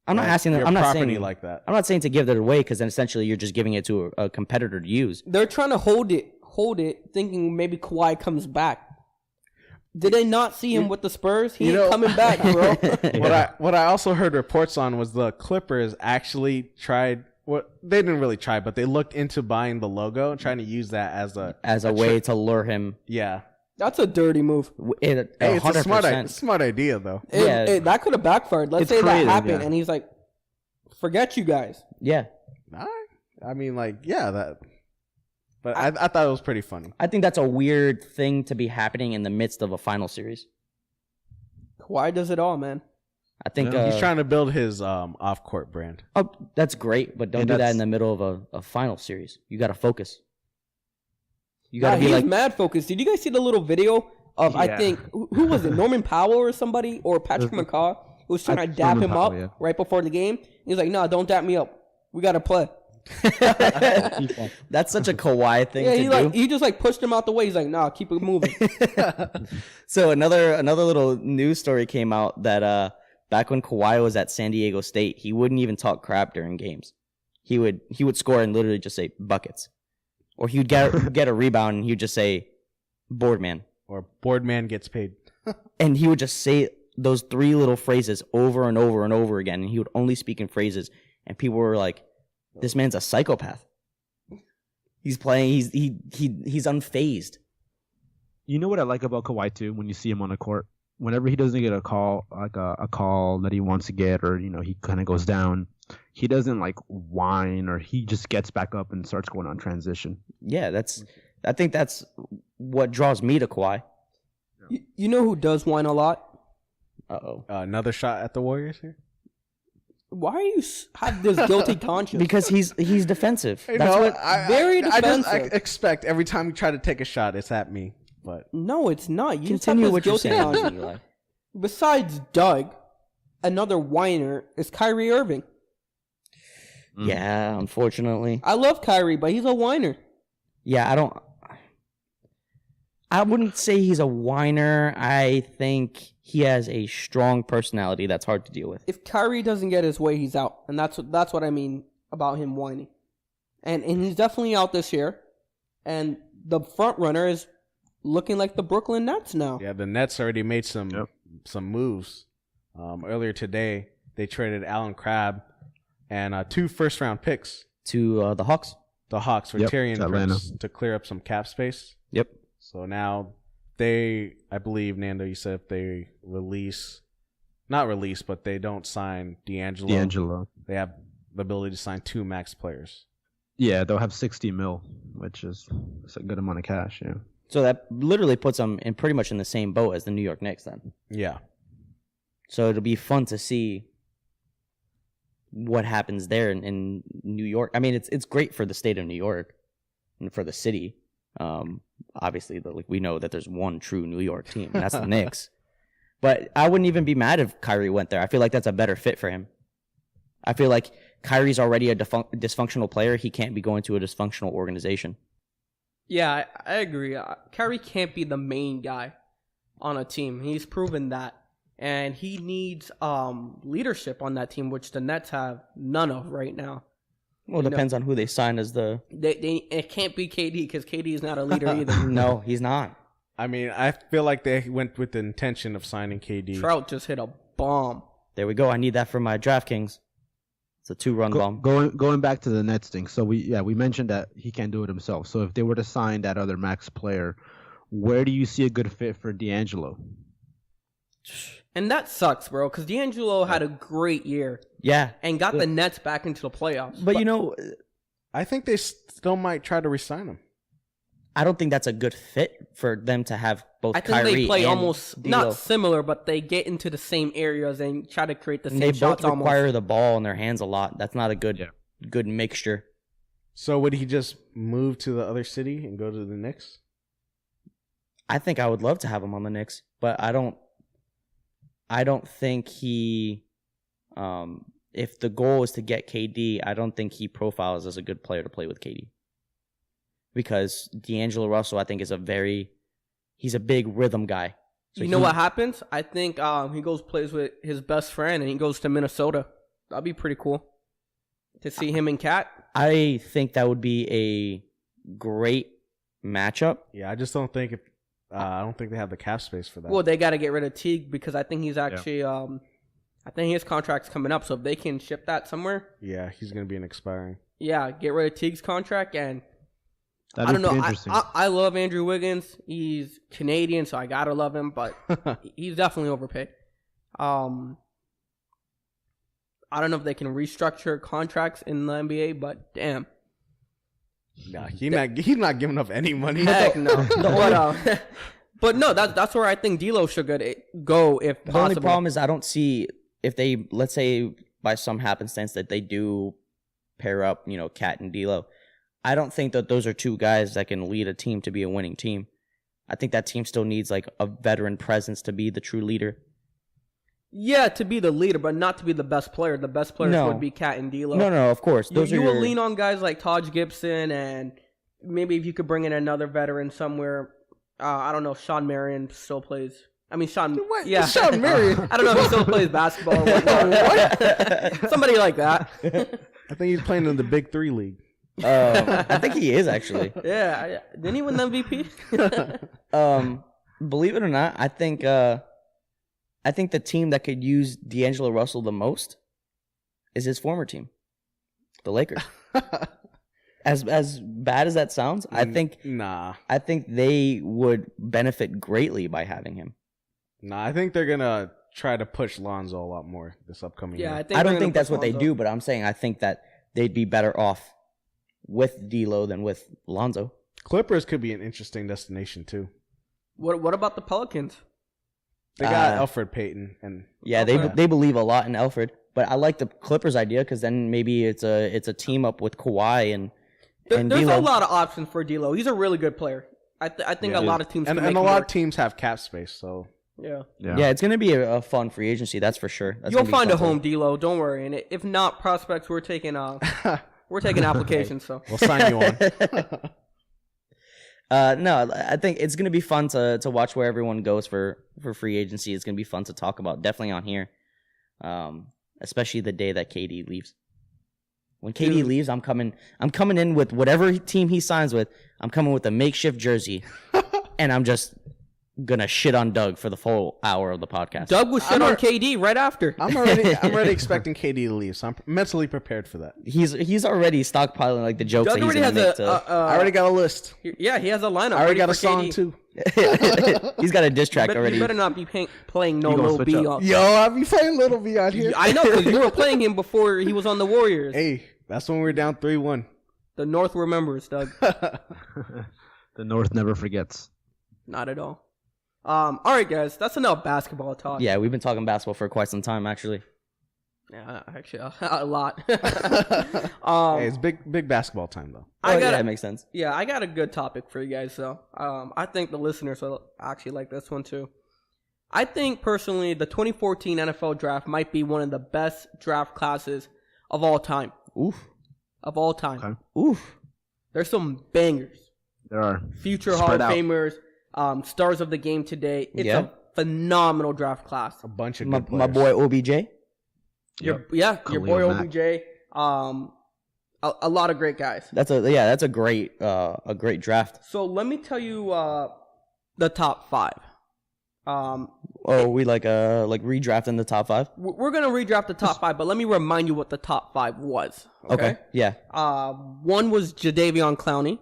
I'm not asking. I'm not saying like that. I'm not saying to give that away because then essentially you're just giving it to a competitor to use. They're trying to hold it, thinking maybe Kawhi comes back. Did they not see him with the Spurs? He ain't coming back, bro. What I also heard reports on was the Clippers actually tried. They didn't really try, but they looked into buying the logo and trying to use that as a way to lure him. Yeah, that's a dirty move. It's a smart idea though. That could have backfired. Let's say that happened, and he's like, "Forget you guys." Yeah. I mean, that. But I thought it was pretty funny. I think that's a weird thing to be happening in the midst of a final series. Kawhi does it all, man. I think he's trying to build his off-court brand. Oh, that's great, but don't do that in the middle of a final series. You got to focus. You got to be he's mad focused. Did you guys see the little video of I think who was it, Norman Powell or somebody or Patrick McCaw who was trying to dap him up right before the game? He's like, "No, don't dap me up. We got to play." That's such a Kawhi thing to do. He just pushed him out the way. He's like, "Nah, keep it moving." So another little news story came out that back when Kawhi was at San Diego State, he wouldn't even talk crap during games. He would score and literally just say buckets, or he would get a rebound and he would just say board man, or board man gets paid, and he would just say those three little phrases over and over and over again, and he would only speak in phrases, and people were like, "This man's a psychopath. He's playing. He's unfazed." You know what I like about Kawhi too? When you see him on the court, whenever he doesn't get a call, like a call that he wants to get, or he kind of goes down, he doesn't whine, or he just gets back up and starts going on transition. Yeah, I think that's what draws me to Kawhi. You know who does whine a lot? Another shot at the Warriors here. Why are you have this guilty conscience? Because he's defensive. Very defensive. I expect every time you try to take a shot, it's at me. But no, it's not. You continue just have what this you're guilty saying. conscience. Besides Doug, another whiner is Kyrie Irving. Yeah, unfortunately. I love Kyrie, but he's a whiner. Yeah, I wouldn't say he's a whiner. I think he has a strong personality that's hard to deal with. If Kyrie doesn't get his way, he's out. And that's what I mean about him whining. And he's definitely out this year. And the front runner is looking like the Brooklyn Nets now. Yeah, the Nets already made some moves. Earlier today, they traded Alan Crabb and 2 first-round picks To the Hawks. the Hawks for Yep, Tyrion to Atlanta. Prince to clear up some cap space. Yep. So now I believe, Nando, you said if they but they don't sign D'Angelo. they have the ability to sign 2 max players. Yeah, they'll have 60 mil, which is a good amount of cash. Yeah. So that literally puts them in pretty much in the same boat as the New York Knicks then. Yeah. So it'll be fun to see what happens there in New York. I mean, it's great for the state of New York and for the city. Obviously, we know that there's one true New York team, and that's the Knicks. But I wouldn't even be mad if Kyrie went there. I feel like that's a better fit for him. I feel like Kyrie's already a dysfunctional player. He can't be going to a dysfunctional organization. Yeah, I agree. Kyrie can't be the main guy on a team. He's proven that. And he needs leadership on that team, which the Nets have none of right now. Well, it depends on who they sign as the... It can't be KD because KD is not a leader either. No, he's not. I mean, I feel like they went with the intention of signing KD. Trout just hit a bomb. There we go. I need that for my DraftKings. It's a 2-run bomb. Going back to the Nets thing. So we mentioned that he can't do it himself. So if they were to sign that other max player, where do you see a good fit for D'Angelo? And that sucks, bro, because D'Angelo had a great year. Yeah. And got the Nets back into the playoffs. But you know, I think they still might try to re-sign him. I don't think that's a good fit for them to have both I think Kyrie they play and almost D'Lo. not similar, but they get into the same areas and try to create the same They both shots require almost. the ball in their hands a lot. That's not a good mixture. So would he just move to the other city and go to the Knicks? I think I would love to have him on the Knicks, but I don't think he if the goal is to get KD, I don't think he profiles as a good player to play with KD. Because D'Angelo Russell, I think, he's a big rhythm guy. So You know what happens? I think he plays with his best friend and he goes to Minnesota. That'd be pretty cool to see him and Cat. I think that would be a great matchup. Yeah, I just don't think I don't think they have the cap space for that. Well, they got to get rid of Teague because I think he's actually I think his contract's coming up. So if they can ship that somewhere, yeah, he's going to be an expiring. yeah, get rid of Teague's contract. And That'd I don't be know. interesting. I love Andrew Wiggins. He's Canadian, so I gotta love him. But he's definitely overpaid. I don't know if they can restructure contracts in the NBA, but damn. Nah, he's not giving up any money. Heck no. But no, that's where I think D'Lo should go if possible. The only problem is I don't see if they, let's say by some happenstance that they do pair up, Cat and D'Lo. I don't think that those are two guys that can lead a team to be a winning team. I think that team still needs like a veteran presence to be the true leader. Yeah, to be the leader, but not to be the best player. The best players would be Cat and D'Lo. No, of course. You will lean on guys like Taj Gibson, and maybe if you could bring in another veteran somewhere. I don't know if Sean Marion still plays. I mean, What? Yeah, Sean Marion. I don't know if he still plays basketball. Or what? Somebody like that. I think he's playing in the Big 3 league. I think he is actually. Yeah, didn't he win the MVP? Believe it or not, I think the team that could use D'Angelo Russell the most is his former team, the Lakers. As bad as that sounds, I think they would benefit greatly by having him. Nah, I think they're gonna try to push Lonzo a lot more this upcoming year. I don't think that's what they do, but I'm saying I think that they'd be better off with D'Lo than with Lonzo. Clippers could be an interesting destination too. What about the Pelicans? They got Alfred Payton and they believe a lot in Alfred, but I like the Clippers idea because then maybe it's a team up with Kawhi and There's D'Lo. a lot of options for D'Lo. He's a really good player. I think a lot of teams and can make a him lot work. of teams have cap space, so Yeah. Yeah, it's gonna be a fun free agency, that's for sure. You'll find a home, D'Lo. Don't worry. And if not prospects, we're taking applications. So we'll sign you on. No, I think it's gonna be fun to watch where everyone goes for free agency. It's gonna be fun to talk about, definitely on here, especially the day that KD leaves. When KD leaves, I'm coming in with whatever team he signs with. I'm coming with a makeshift jersey, and I'm just gonna shit on Doug for the full hour of the podcast. Doug was shit on KD right after. I'm already expecting KD to leave, so I'm mentally prepared for that. He's already stockpiling like the jokes Doug that he's already gonna has make. I already got a list. Yeah, he has a lineup. I already ready got a for song KD. too. He's got a diss track You already. better not be playing no You gonna Lil switch B. up? On. Yo, I'll be playing Little B out here. I know, because you were playing him before he was on the Warriors. Hey, that's when we were down 3-1. The North remembers, Doug. The North never forgets. Not at all. All right, guys, that's enough basketball talk. Yeah, we've been talking basketball for quite some time, actually. Yeah, actually, a lot. Hey, it's big basketball time though. Yeah, it makes sense. Yeah, I got a good topic for you guys, though. I think the listeners will actually like this one, too. I think, personally, the 2014 NFL Draft might be one of the best draft classes of all time. Oof. Of all time. Okay. Oof. There's some bangers. There are. Future Hall Spread of out. Famers, stars of the game today. It's Yeah. a phenomenal draft class. A bunch of My good players. boy OBJ. Your Khalil boy Mack. OBJ. A lot of great guys. That's a great draft. So let me tell you the top 5. We like redrafting the top 5. We're gonna redraft the top 5, but let me remind you what the top 5 was. Okay. Yeah. One was Jadeveon Clowney.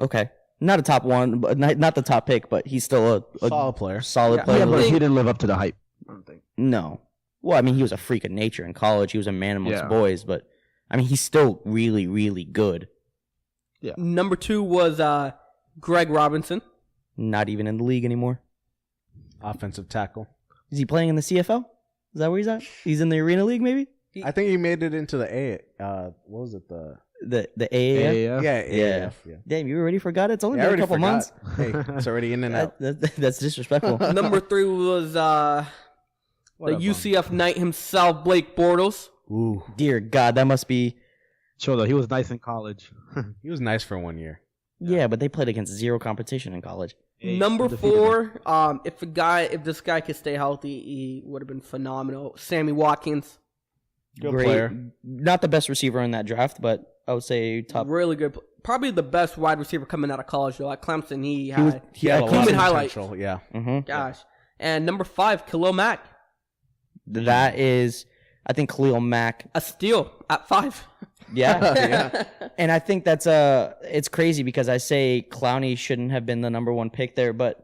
Okay. Not a top one, but not the top pick, but he's still a Solid player. Solid Yeah. player. Yeah, I but think- he didn't live up to the hype. I don't think. No. Well, I mean, he was a freak of nature in college. He was a man amongst Yeah. boys, but I mean, he's still really, really good. Number 2 was Greg Robinson. Not even in the league anymore. Offensive tackle. Is he playing in the CFL? Is that where he's at? He's in the Arena League, maybe? I think he made it into the A. What was it? The The AAF? yeah, AAF. Yeah. Damn, you already forgot? It's only Yeah, I been a already couple forgot. months. Hey, it's already in and out. That's disrespectful. Number 3 was the What a bum. UCF Knight himself, Blake Bortles. Ooh, Dear God, that must be... Sure, though, he was nice in college. he was nice for 1 year. Yeah, but they played against zero competition in college. Number Undefeated. 4, if this guy could stay healthy, he would have been phenomenal. Sammy Watkins, Good Great. player. Not the best receiver in that draft, but I would say top... really good. Probably the best wide receiver coming out of college, though. At Clemson, he He had a lot Koeman of highlights. potential. Yeah. hmm Gosh. And number 5, Khalil Mack, That is... I think Khalil Mack... a steal at 5. Yeah. And I think that's it's crazy because I say Clowney shouldn't have been the number 1 pick there, but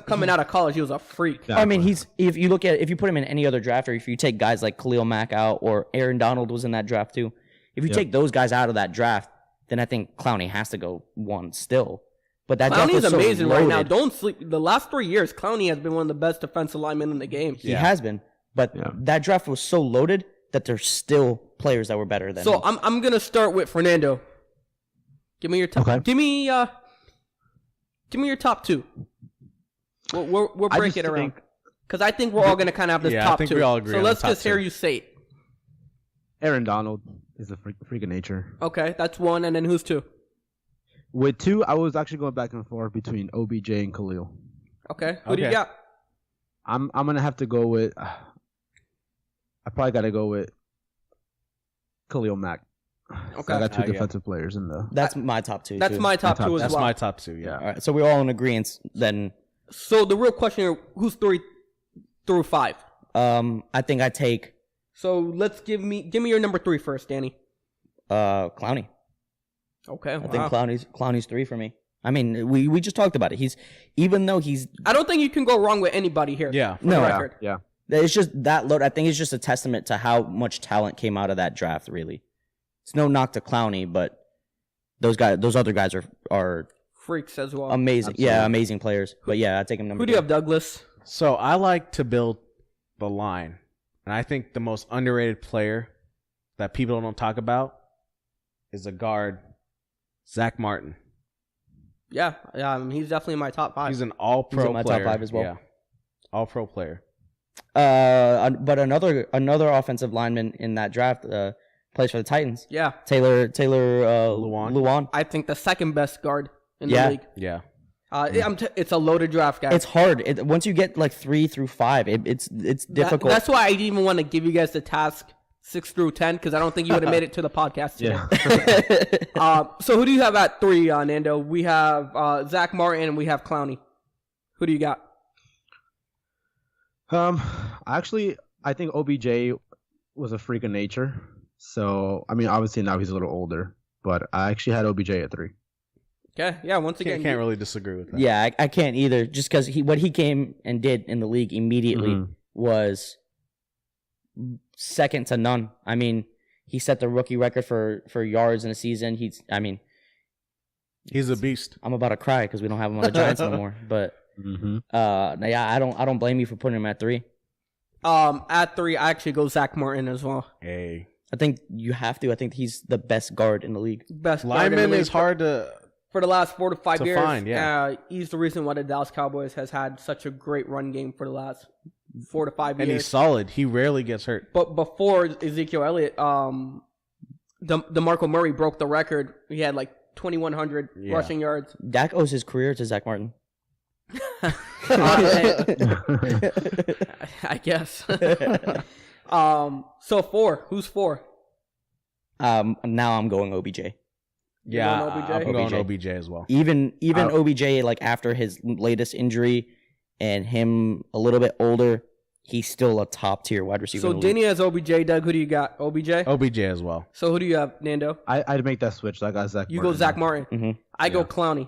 Coming out of college, he was a freak. Yeah. I mean, if you put him in any other draft, or if you take guys like Khalil Mack out, or Aaron Donald was in that draft too, if you take those guys out of that draft, then I think Clowney has to go 1 still. But that draft Clowney's was so amazing right now. loaded. Don't sleep. The last 3 years, Clowney has been one of the best defensive linemen in the game. He has been, but that draft was so loaded that there's still players that were better than So him. I'm gonna start with Fernando. Give me your top. Okay. Give me your top 2. We'll break it around because I think we're all gonna kind of have this Yeah, I top think 2. we all agree So on the let's top just hear 2. you say it. Aaron Donald is a freak of nature. Okay, that's 1, and then who's 2? With 2, I was actually going back and forth between OBJ and Khalil. Okay, who do you Okay. got? I'm gonna have to go with. I probably got to go with Khalil Mack. Okay. I got 2 Yeah. defensive players in the. That's my top 2. That's too. my top Top- 2 as That's well. my top 2. Yeah. All right, so we're all in agreement then. So the real question here: who's 3 through 5? I think I take So let's give me your number 3 first, Danny. Clowney. Okay, I think Clowney's 3 for me. I mean, we just talked about it. Even though he's I don't think you can go wrong with anybody here. Yeah. for the No. record. Yeah. it's just that load. I think it's just a testament to how much talent came out of that draft. Really, it's no knock to Clowney, but those other guys are Freaks as well. amazing. Yeah, amazing players. But yeah, I take him number. Who do you 3. have, Douglas? So I like to build the line, and I think the most underrated player that people don't talk about is a guard, Zach Martin. Yeah, he's definitely in my top 5. He's an all-pro He's in my top player. 5 as well. Yeah. All-pro player. But another offensive lineman in that draft plays for the Titans. Yeah, Taylor Lewan. Luan. I think the second best guard in Yeah. the league. Yeah. It's a loaded draft, guys. It's hard. Once you get like 3 through 5, it's difficult. That's why I didn't even want to give you guys the task 6 through 10, because I don't think you would have made it to the podcast today. Yeah. So who do you have at 3, Nando? We have Zach Martin and we have Clowney. Who do you got? Actually, I think OBJ was a freak of nature. So, I mean, obviously now he's a little older, but I actually had OBJ at 3. Okay, yeah, once again. Can't really disagree with that. Yeah, I can't either. Just because what he came and did in the league immediately was second to none. I mean, he set the rookie record for yards in a season. He's He's a beast. I'm about to cry because we don't have him on the Giants anymore. But yeah, I don't blame you for putting him at 3. At 3, I actually go Zach Martin as well. Hey, I think you have to. I think he's the best guard in the league. Best guard in the lineman league is hard to for the last 4 to 5 years. find, yeah. He's the reason why the Dallas Cowboys has had such a great run game for the last 4 to 5 years. and he's solid. He rarely gets hurt. But before Ezekiel Elliott, DeMarco Murray broke the record. He had like 2,100 rushing yards. Dak owes his career to Zach Martin. I guess. So 4. Who's 4? Now I'm going OBJ. Yeah, going OBJ? I'm going OBJ as well. Even OBJ, like after his latest injury and him a little bit older, he's still a top tier wide receiver. So in the league. Denny has OBJ. Doug, who do you got? OBJ? OBJ as well. So who do you have, Nando? I'd make that switch. I got Zach You Martin. go Zach Martin. Mhm. I go Clowney.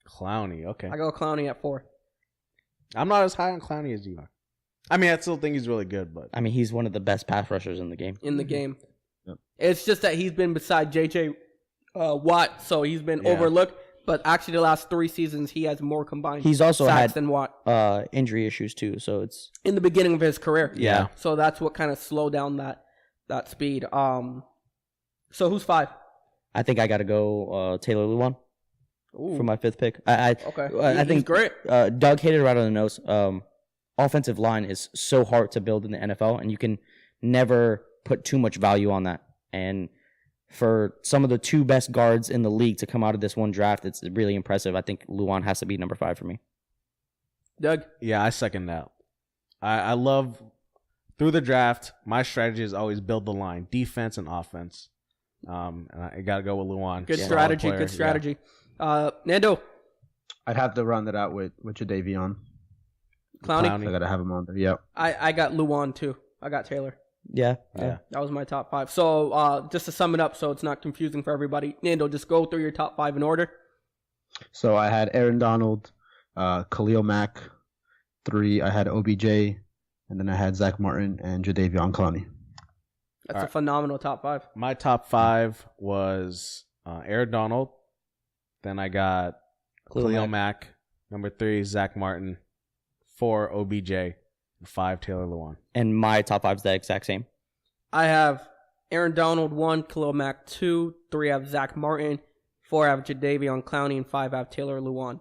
Clowney, okay. I go Clowney at 4. I'm not as high on Clowney as you are. I mean, I still think he's really good, but I mean, he's one of the best pass rushers in the game. In the game. Yep. It's just that he's been beside J.J. Watt, so he's been Yeah. overlooked. But actually, the last 3 seasons, he has more combined He's also sacks had than Watt injury issues too, so it's in the beginning of his career. Yeah. So that's what kind of slowed down that speed. So who's 5? I think I got to go Taylor Lewan for my 5th pick. Okay. I He's think great. Doug hit it right on the nose. Offensive line is so hard to build in the NFL, and you can never put too much value on that. And for some of the 2 best guards in the league to come out of this one draft, it's really impressive. I think Luan has to be number 5 for me. Doug? yeah, I second that. I love, through the draft, my strategy is always build the line, defense and offense. And I got to go with Luan. Good Solid strategy. player, Good strategy. Nando? I'd have to round it out with Jadeveon. Clowney? I gotta have him on there. Yep. I got Luan, too. I got Taylor. Yeah. Yeah. That was my top 5. So just to sum it up so it's not confusing for everybody, Nando, just go through your top 5 in order. So I had Aaron Donald, Khalil Mack, 3. I had OBJ, and then I had Zach Martin and Jadeveon Clowney. That's a phenomenal top 5. My top 5 was Aaron Donald. Then I got Khalil Mack. Number 3, Zach Martin. 4, OBJ. And 5, Taylor Lewan. And my top 5 is the exact same. I have Aaron Donald 1, Khalil Mack 2, 3 I have Zach Martin, 4 I have Jadeveon Clowney, and 5 I have Taylor Lewan.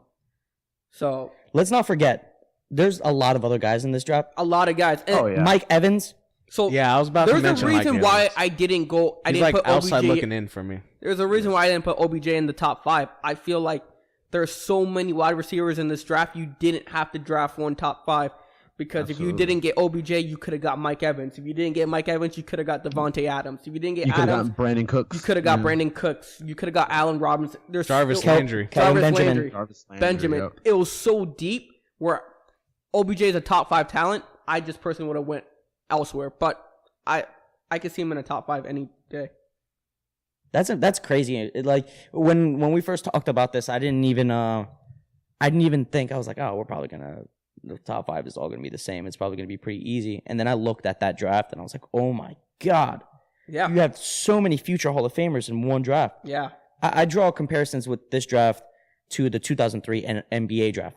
So Let's not forget, there's a lot of other guys in this draft. a lot of guys. And Oh, yeah. Mike Evans. So Yeah, I was about to there's mention a reason Mike why Evans. I didn't go. I He's didn't like put outside OBJ. looking in for me. There's a reason why I didn't put OBJ in the top 5. I feel like there's so many wide receivers in this draft. You didn't have to draft one top 5 because if you didn't get OBJ, you could have got Mike Evans. If you didn't get Mike Evans, you could have got Devontae Adams. If you didn't get You could have Adams, gotten Brandon Cooks. you could have got Brandon Cooks. You could have got Allen Robinson. There's Jarvis still- Landry. Kelvin Jarvis Benjamin. Landry. Jarvis Landry, Benjamin. yep. It was so deep where OBJ is a top 5 talent. I just personally would have went elsewhere, but I could see him in a top 5 any day. That's crazy. Like when we first talked about this, I didn't even think. I was like, oh, we're probably gonna, the top 5 is all gonna be the same. It's probably gonna be pretty easy. And then I looked at that draft and I was like, oh my god, Yeah, you have so many future Hall of Famers in one draft. yeah. I draw comparisons with this draft to the 2003 NBA draft.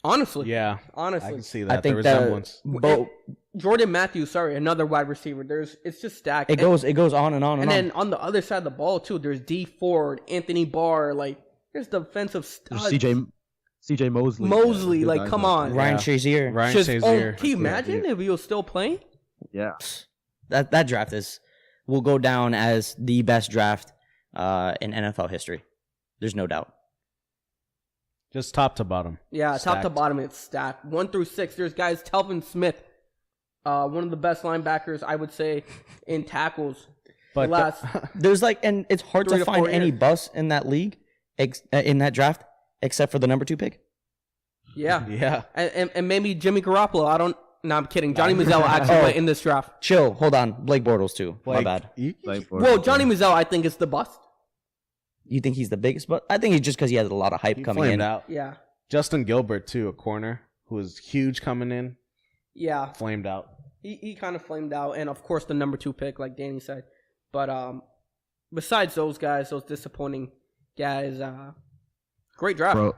Honestly, Yeah, I honestly. can see I that. The think that resemblance. Jordan Matthews, another wide receiver. It's just stacked. It goes on and on and and on. then on the other side of the ball too, there's D Ford, Anthony Barr, like there's defensive There's studs. CJ Mosley. Mosley, Good like guys come out on. there. Ryan Yeah. Shazier. Ryan Just- Shazier. can you imagine if he was still playing? Yeah. That draft will go down as the best draft in NFL history. There's no doubt. Just top to bottom. Yeah, top to Stacked. bottom, it's stacked. 1 through 6, there's guys. Telvin Smith, One of the best linebackers, I would say, in tackles. But the last There's and it's hard 3 to to find 4 any years. busts in that league, in that draft, except for the number 2 pick. yeah. yeah. And maybe Jimmy Garoppolo. No, I'm kidding. Johnny Manziel actually went in this draft. Chill, hold on. Blake Bortles too. My bad. Well, Johnny Manziel, I think, is the bust. You think he's the biggest? But I think it's just because he has a lot of hype He coming flamed in. out. Yeah. Justin Gilbert too, a corner who was huge coming in, Yeah. flamed out. He kind of flamed out. And, of course, the number 2 pick, like Danny said. But besides those guys, those disappointing guys, great draft. Bro,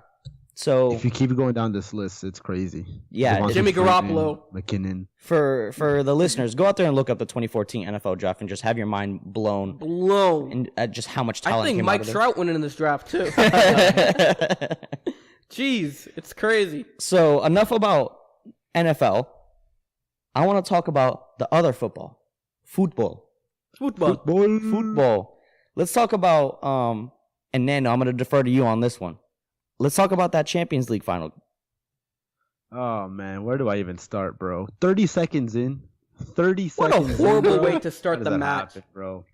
So if you keep going down this list, it's crazy. Yeah, Devonta Jimmy Freeman, Garoppolo. McKinnon. for the listeners, go out there and look up the 2014 NFL draft and just have your mind blown Blown. and at just how much I talent think came Mike out of Trout went in this draft, too. there. Jeez, it's crazy. So enough about NFL. I want to talk about the other football. Football. Let's talk about and Nando, I'm going to defer to you on this one. Let's talk about that Champions League final. Oh man, where do I even start, bro? 30 seconds in. 30 What a seconds. in, horrible bro. way to start How the does that match. happen, bro.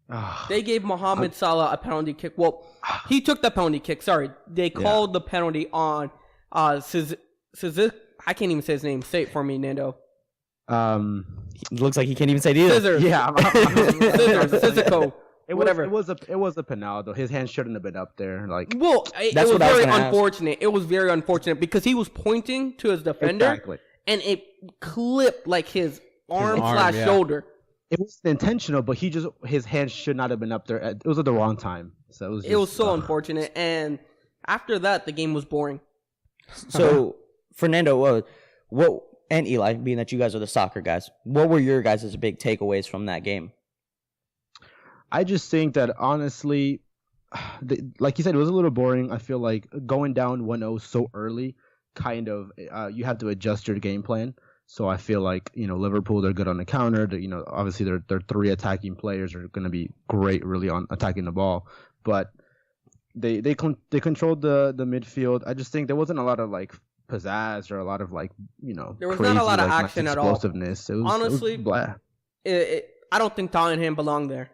Ah. They gave Mohamed Salah a penalty kick. Well, he took the penalty kick. Sorry. They called the penalty on I can't even say his name. Say it for me, Nando. It looks like he can't even say it either. Scissors. Yeah, Scissors. Sissoko. Whatever. It was a penalty. His hand shouldn't have been up there. Like Well, it That's was what I was very gonna ask. unfortunate. It was very unfortunate because he was pointing to his defender exactly. and it clipped like his arm arm, / yeah. shoulder. It wasn't intentional, but his hand should not have been up there. It was at the wrong time. So it was. It was so unfortunate. And after that, the game was boring. So, Fernando, what and Eli, being that you guys are the soccer guys, what were your guys' big takeaways from that game? I just think that honestly, like you said, it was a little boring. I feel like going down 1-0 so early, kind of, you have to adjust your game plan. So I feel like, Liverpool, they're good on the counter. Obviously, their 3 attacking players are going to be great, really, on attacking the ball. But they controlled the midfield. I just think there wasn't a lot of like pizzazz or a lot of like There was crazy, not a lot of like, action at all. explosiveness. It was Honestly, blah. I don't think Tottenham belonged there.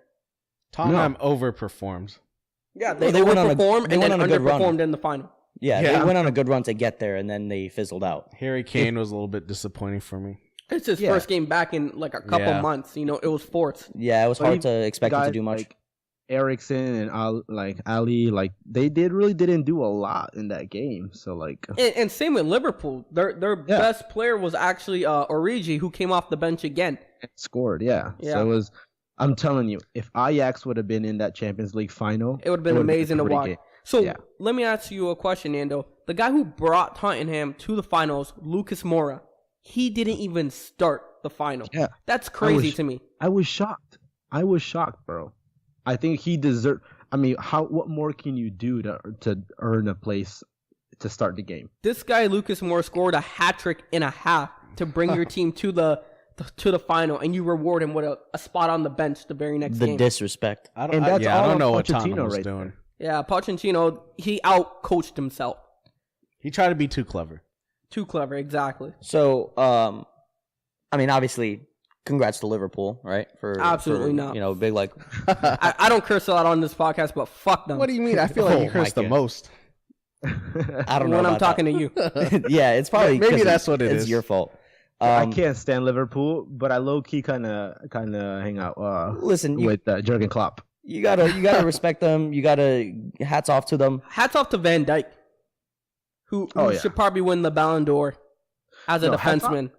Tottenham overperformed. Yeah, Well, they went on a- overperformed they and went then on a good run. underperformed in the final. Yeah, Yeah. they went on a good run to get there, and then they fizzled out. Harry Kane was a little bit disappointing for me. It's his Yeah. first game back in like a couple Yeah. months. It was sports. Yeah, it was But hard even to expect him to guys do much. Like Ericsson and Ali, like they really didn't do a lot in that game. So like, And same with Liverpool. Their best player was actually Origi, who came off the bench again. scored, yeah. Yeah. So it was. I'm telling you, if Ajax would have been in that Champions League final, It would have been would've amazing a to great watch. game. So Yeah. let me ask you a question, Nando. The guy who brought Tottenham to the finals, Lucas Moura, he didn't even start the final. Yeah. That's crazy was- to me. I was shocked. Bro. I think he deserved. I mean, what more can you do to earn a place to start the game? This guy, Lucas Moura, scored a hat trick and a half to bring your team to the final, and you reward him with a spot on the bench the very next The game. disrespect. I And that's I all don't know on what Tottenham Pochettino was right doing. Yeah, Pochettino, he out-coached himself. He tried to be too clever. Too clever, exactly. So, I mean, obviously, congrats to Liverpool, right? Absolutely not. Big like. I don't curse a lot on this podcast, but fuck them. What do you mean? I feel like Oh you cursed my the God. most. I don't know. when I'm about talking that. to you. Yeah, it's probably Maybe 'cause that's what it it's is. your fault. I can't stand Liverpool, but I low key kind of hang out Listen, with Jurgen Klopp. you gotta respect them. You gotta hats off to them. Hats off to Van Dijk, who Oh, yeah. should probably win the Ballon d'Or as a No, hats off. defenseman.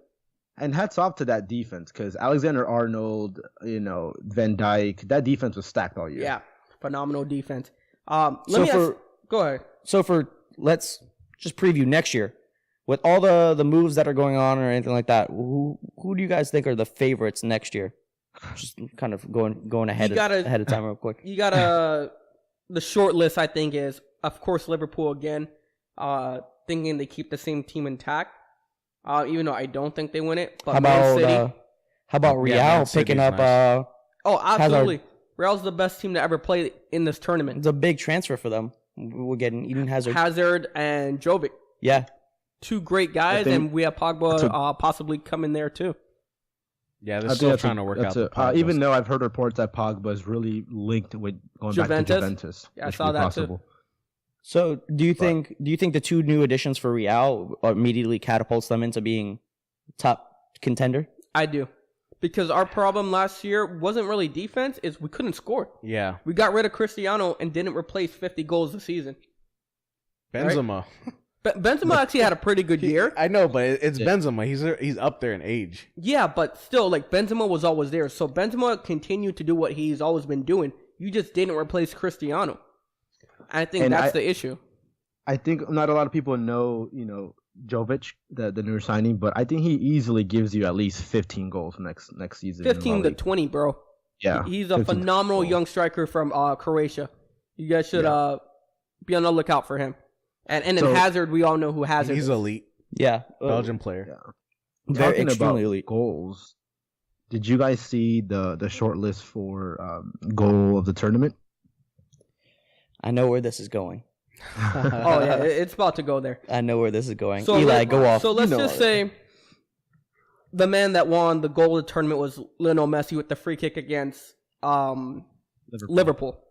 And hats off to that defense because Alexander Arnold, Van Dijk, that defense was stacked all year. Yeah, phenomenal defense. So Go ahead. So let's just preview next year with all the moves that are going on or anything like that. Who do you guys think are the favorites next year? Just kind of going ahead ahead of time real quick. You got the short list. I think is of course Liverpool again. Thinking they keep the same team intact. Even though I don't think they win it, but Man City. How about Real Man picking City's up? nice. Oh, absolutely. Real's the best team to ever play in this tournament. It's a big transfer for them. We're getting Eden Hazard. Hazard and Jovic, Yeah, two great guys, think- and we have Pogba possibly coming there too. Yeah, they're still trying to work out the Pogba even stuff. though I've heard reports that Pogba is really linked with going back to Juventus. Yeah, I which saw would be that possible. too. So do you think the two new additions for Real immediately catapults them into being top contender? I do. Because our problem last year wasn't really defense, is we couldn't score. Yeah, We got rid of Cristiano and didn't replace 50 goals this season. Benzema. Benzema actually had a pretty good year. I know, but it's Benzema. He's up there in age. Yeah, but still, like, Benzema was always there. So Benzema continued to do what he's always been doing. You just didn't replace Cristiano. I think that's the issue. I think not a lot of people know, Jovic, the newer signing, but I think he easily gives you at least 15 goals next season. 15 to 20, bro. Yeah. He's a phenomenal young striker from Croatia. You guys should be on the lookout for him. And then Hazard, we all know who Hazard is. He's elite. Yeah, Belgian player. Yeah. Very Talking extremely about elite. goals, did you guys see the short list for goal of the tournament? I know where this is going. Oh, yeah, it's about to go there. I know where this is going. So Eli, go off. So let's just say the man that won the goal of the tournament was Lionel Messi with the free kick against Liverpool.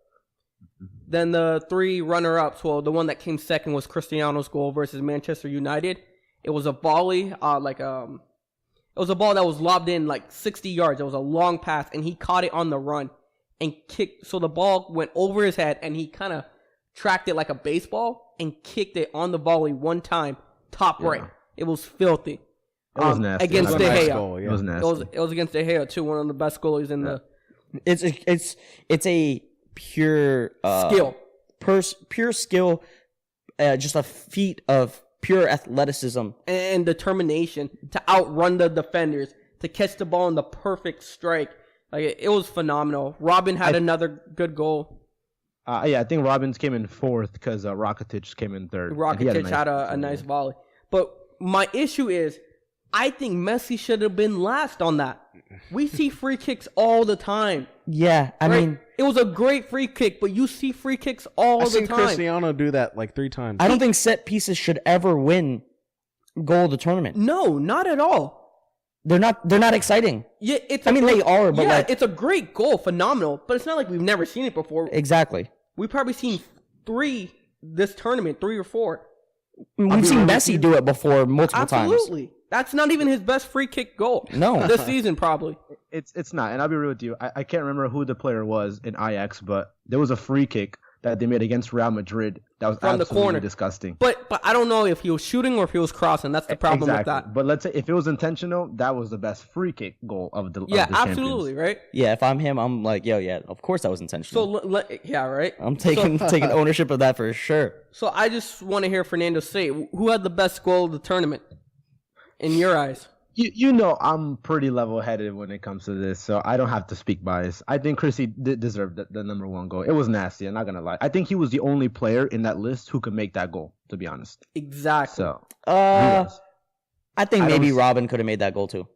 Then the three runner-ups, well, the one that came second was Cristiano's goal versus Manchester United. It was a volley, it was a ball that was lobbed in like 60 yards. It was a long pass, and he caught it on the run and kicked. So the ball went over his head, and he kind of tracked it like a baseball and kicked it on the volley one time, top right. It was filthy. It was nasty. Against De Nice Gea. goal, yeah. It was nasty. It was against De Gea too, one of the best goalies in the It's a pure skill. pure skill, just a feat of pure athleticism. And determination to outrun the defenders, to catch the ball in the perfect strike. Like, it was phenomenal. Robin had another good goal. I think Robbins came in fourth because Rakitic came in third. Rakitic had a nice volley. But my issue is, I think Messi should have been last on that. We see free kicks all the time. Yeah, I Right? mean, It was a great free kick, but you see free kicks all I've the seen time. Cristiano do that like 3 times. I don't think set pieces should ever win goal of the tournament. No, not at all. They're not exciting. Yeah, they are, but like, it's a great goal, phenomenal. But it's not like we've never seen it before. exactly. We've probably seen 3 this tournament, 3 or 4. We've seen Messi do it before multiple times. Absolutely. That's not even his best free kick goal. No. This season, probably. It's not, and I'll be real with you. I can't remember who the player was in Ajax, but there was a free kick that they made against Real Madrid that was From the absolutely corner. disgusting. But I don't know if he was shooting or if he was crossing. That's the problem Exactly. with that. But let's say if it was intentional, that was the best free kick goal of the Yeah, of the champions. absolutely, right? Yeah, if I'm him, I'm like, yo, yeah, of course that was So, intentional. yeah, right? I'm taking ownership of that for sure. So I just want to hear Fernando say, who had the best goal of the tournament in your eyes? You know I'm pretty level-headed when it comes to this, so I don't have to speak bias. I think Chrissy did deserve the number 1 goal. It was nasty, I'm not going to lie. I think he was the only player in that list who could make that goal, to be honest. Exactly. So, I think I maybe don't- Robin could have made that goal too.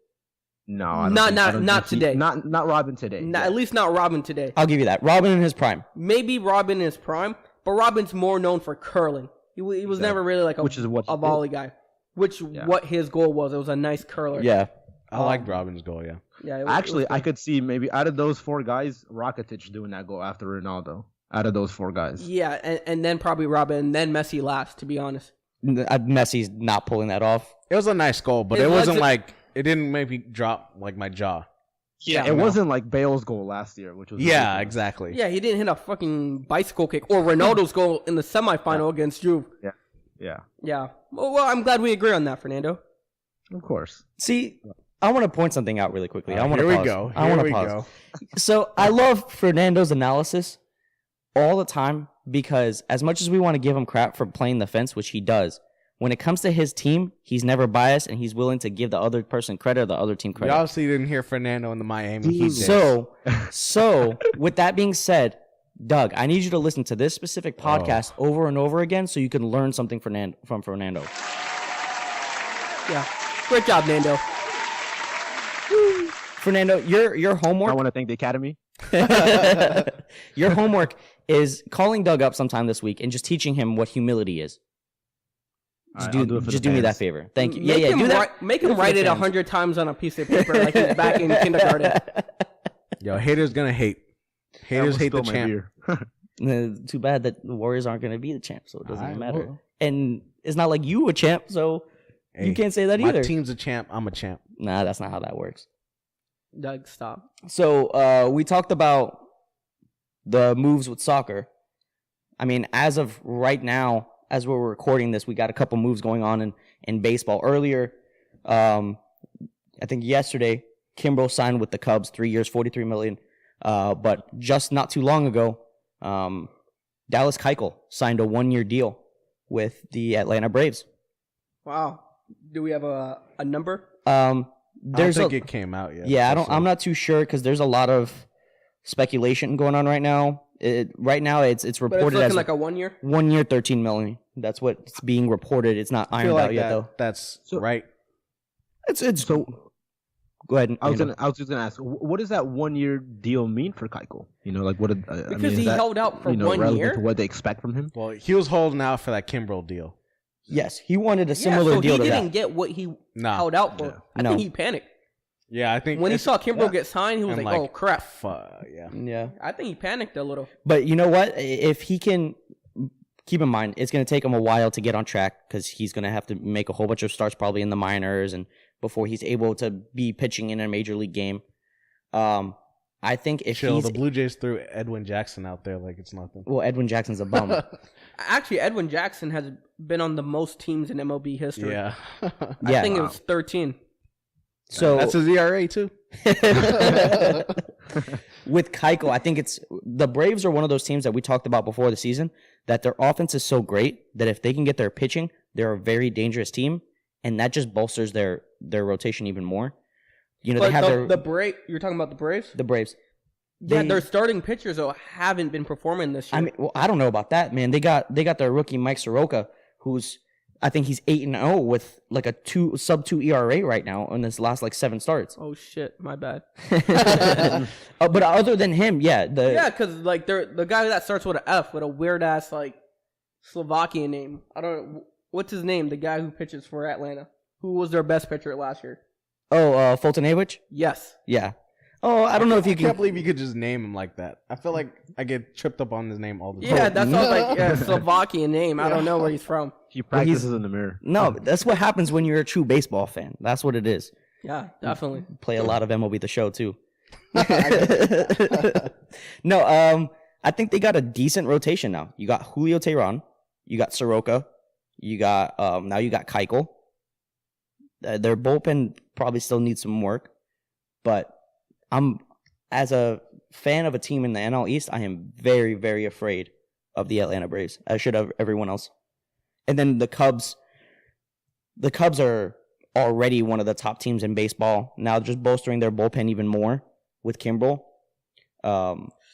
no, I don't Not think today. Not Robin today. At least not Robin today. I'll give you that. Robin in his prime. Maybe Robin in his prime, but Robin's more known for curling. He was never really like Which is what a volley guy. What his goal was. It was a nice curler. Yeah. I liked Robin's goal, yeah. Yeah. Actually, I could see maybe out of those 4 guys, Rakitic doing that goal after Ronaldo. Out of those 4 guys. Yeah, and then probably Robin, and then Messi last, to be honest. Messi's not pulling that off. It was a nice goal, but It it wasn't wasn't- like it didn't make me drop like my jaw. Yeah, It wasn't like Bale's goal last year, which was Yeah, ridiculous. exactly. Yeah, he didn't hit a fucking bicycle kick or Ronaldo's goal in the semifinal against Juve. Yeah, Yeah. Well, I'm glad we agree on that, Fernando. of course. See, I want to point something out really quickly. I want to Here pause. we go. I want Here to we pause. go. So I love Fernando's analysis all the time because as much as we want to give him crap for playing the fence, which he does, when it comes to his team, he's never biased and he's willing to give the other person credit or the other team You credit. obviously didn't hear Fernando in the Miami Heat days. So with that being said, Doug, I need you to listen to this specific podcast over and over again so you can learn something from Fernando. Yeah. Great job, Nando. Fernando, your I homework want to thank the Academy. your homework is calling Doug up sometime this week and just teaching him what humility is. Just do me that favor. Thank you. Yeah, do that. Make him write it 100 times on a piece of paper like he's back in kindergarten. Yo, haters gonna hate. Haters hate the champ. Too bad that the Warriors aren't going to be the champ, so it doesn't matter. Well. And it's not like you a champ, so you can't say that my either. My team's a champ. I'm a champ. Nah, that's not how that works. Doug, stop. So we talked about the moves with soccer. I mean, as of right now, as we're recording this, we got a couple moves going on in baseball. Earlier, I think yesterday, Kimbrel signed with the Cubs, 3 years, $43 million. But just not too long ago, Dallas Keuchel signed a 1-year deal with the Atlanta Braves. Wow. Do we have a number? I don't think it came out yet. Yeah, I'm not too sure because there's a lot of speculation going on right now. Right now, it's reported but it's as like a 1 year. 1 year, $13 million. That's what's being reported. It's not ironed out yet, though. That's right. It's so. Go ahead. I was just gonna ask, what does that 1 year deal mean for Keuchel? Like what? Because he held out for 1 year. To what they expect from him. Well, he was holding out for that Kimbrel deal. Yes, he wanted a similar deal to that. He didn't get what he held out for. I think he panicked. Yeah, I think when he saw Kimbrel get signed, he was like, "Oh crap!" Yeah. I think he panicked a little. But you know what? If he can keep in mind, it's going to take him a while to get on track because he's going to have to make a whole bunch of starts probably in the minors and before he's able to be pitching in a major league game. I think if the Blue Jays threw Edwin Jackson out there like it's nothing. Well, Edwin Jackson's a bum. Actually, Edwin Jackson has been on the most teams in MLB history. Yeah. I think it was 13. So that's his ERA too. With Keuchel, I think the Braves are one of those teams that we talked about before the season that their offense is so great that if they can get their pitching, they're a very dangerous team, and that just bolsters their rotation even more. You know, but they have the Braves. You're talking about the Braves? The Braves. Yeah, their starting pitchers though haven't been performing this year. I mean, well, I don't know about that, man. They got their rookie Mike Soroka, who's I think he's 8-0 with like a sub-2 ERA right now in his last like 7 starts. Oh shit, my bad. But other than him, because like the guy that starts with an F with a weird ass like Slovakian name. I don't know what's his name. The guy who pitches for Atlanta, who was their best pitcher last year. Oh, Fulton Awich? Yes. Yeah. Oh, I don't know if you can. I can't believe you could just name him like that. I feel like I get tripped up on his name all the time. Yeah, that's all like Slovakian name. I don't know where he's from. He practices in the mirror. No, that's what happens when you're a true baseball fan. That's what it is. Yeah, definitely. Play a lot of MLB The Show too. No, I think they got a decent rotation now. You got Julio Teheran, you got Soroka, you got now you got Keuchel. Their bullpen probably still needs some work, but as a fan of a team in the NL East, I am very, very afraid of the Atlanta Braves, as should everyone else. And then the Cubs are already one of the top teams in baseball. Now just bolstering their bullpen even more with Kimbrel.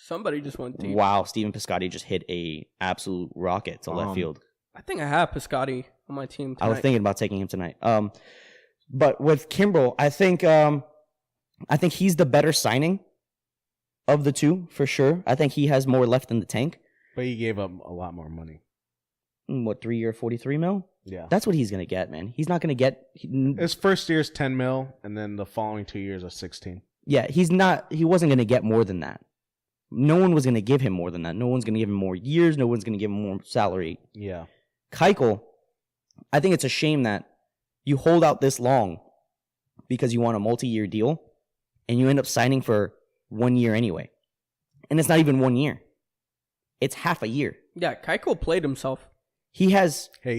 Somebody just went deep. Wow, Stephen Piscotty just hit a absolute rocket to left field. I think I have Piscotty on my team tonight. I was thinking about taking him tonight. But with Kimbrel, I think he's the better signing of the two, for sure. I think he has more left in the tank. But he gave up a lot more money. What, 3 year, $43 million? Yeah. That's what he's going to get, man. He's not going to get... His first year's $10 million, and then the following 2 years are 16. Yeah, he wasn't going to get more than that. No one was going to give him more than that. No one's going to give him more years. No one's going to give him more salary. Yeah. Keuchel, I think it's a shame that you hold out this long because you want a multi-year deal, and you end up signing for 1 year anyway. And it's not even 1 year. It's half a year. Yeah, Keuchel played himself. He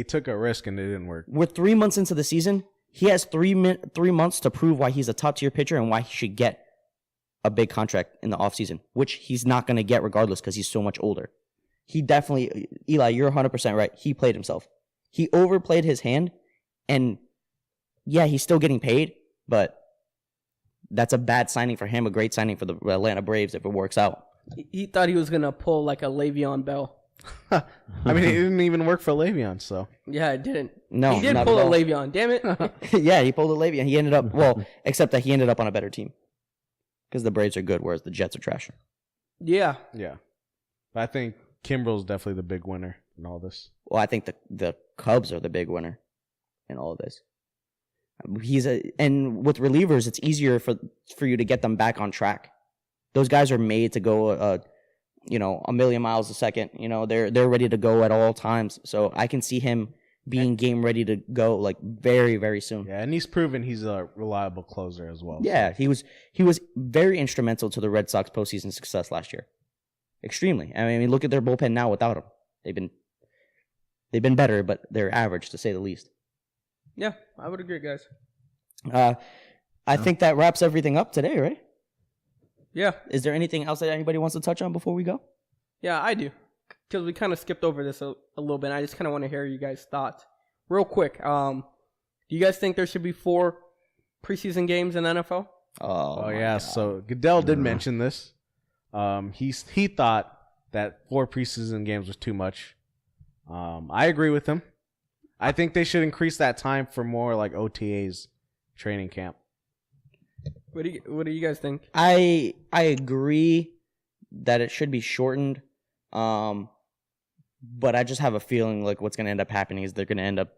took a risk and it didn't work. We're 3 months into the season. He has 3 months to prove why he's a top-tier pitcher and why he should get a big contract in the offseason, which he's not going to get regardless because he's so much older. He definitely, Eli, you're 100% right. He played himself. He overplayed his hand, and yeah, he's still getting paid, but that's a bad signing for him, a great signing for the Atlanta Braves if it works out. He thought he was going to pull like a Le'Veon Bell. I mean, it didn't even work for Le'Veon, so. Yeah, it didn't. No, he did not pull at a all. Le'Veon. Damn it. Yeah, he pulled a Le'Veon. He ended up, except that he ended up on a better team because the Braves are good, whereas the Jets are trash. Yeah. Yeah. But I think Kimbrel's definitely the big winner in all this. Well, I think the Cubs are the big winner. in all of this. And with relievers, it's easier for you to get them back on track. Those guys are made to go, a million miles a second. They're ready to go at all times. So I can see him being game ready to go like very, very soon. Yeah, and he's proven he's a reliable closer as well. Yeah, he was very instrumental to the Red Sox postseason success last year. Extremely. I mean, look at their bullpen now without him. They've been better, but they're average to say the least. Yeah, I would agree, guys. I think that wraps everything up today, right? Yeah. Is there anything else that anybody wants to touch on before we go? Yeah, I do. Because we kind of skipped over this a little bit. I just kind of want to hear you guys' thoughts. Real quick, do you guys think there should be 4 preseason games in the NFL? Oh yeah, God. So Goodell did mention this. He thought that 4 preseason games was too much. I agree with him. I think they should increase that time for more like OTAs, training camp. What do you guys think? I agree that it should be shortened. But I just have a feeling like what's going to end up happening is they're going to end up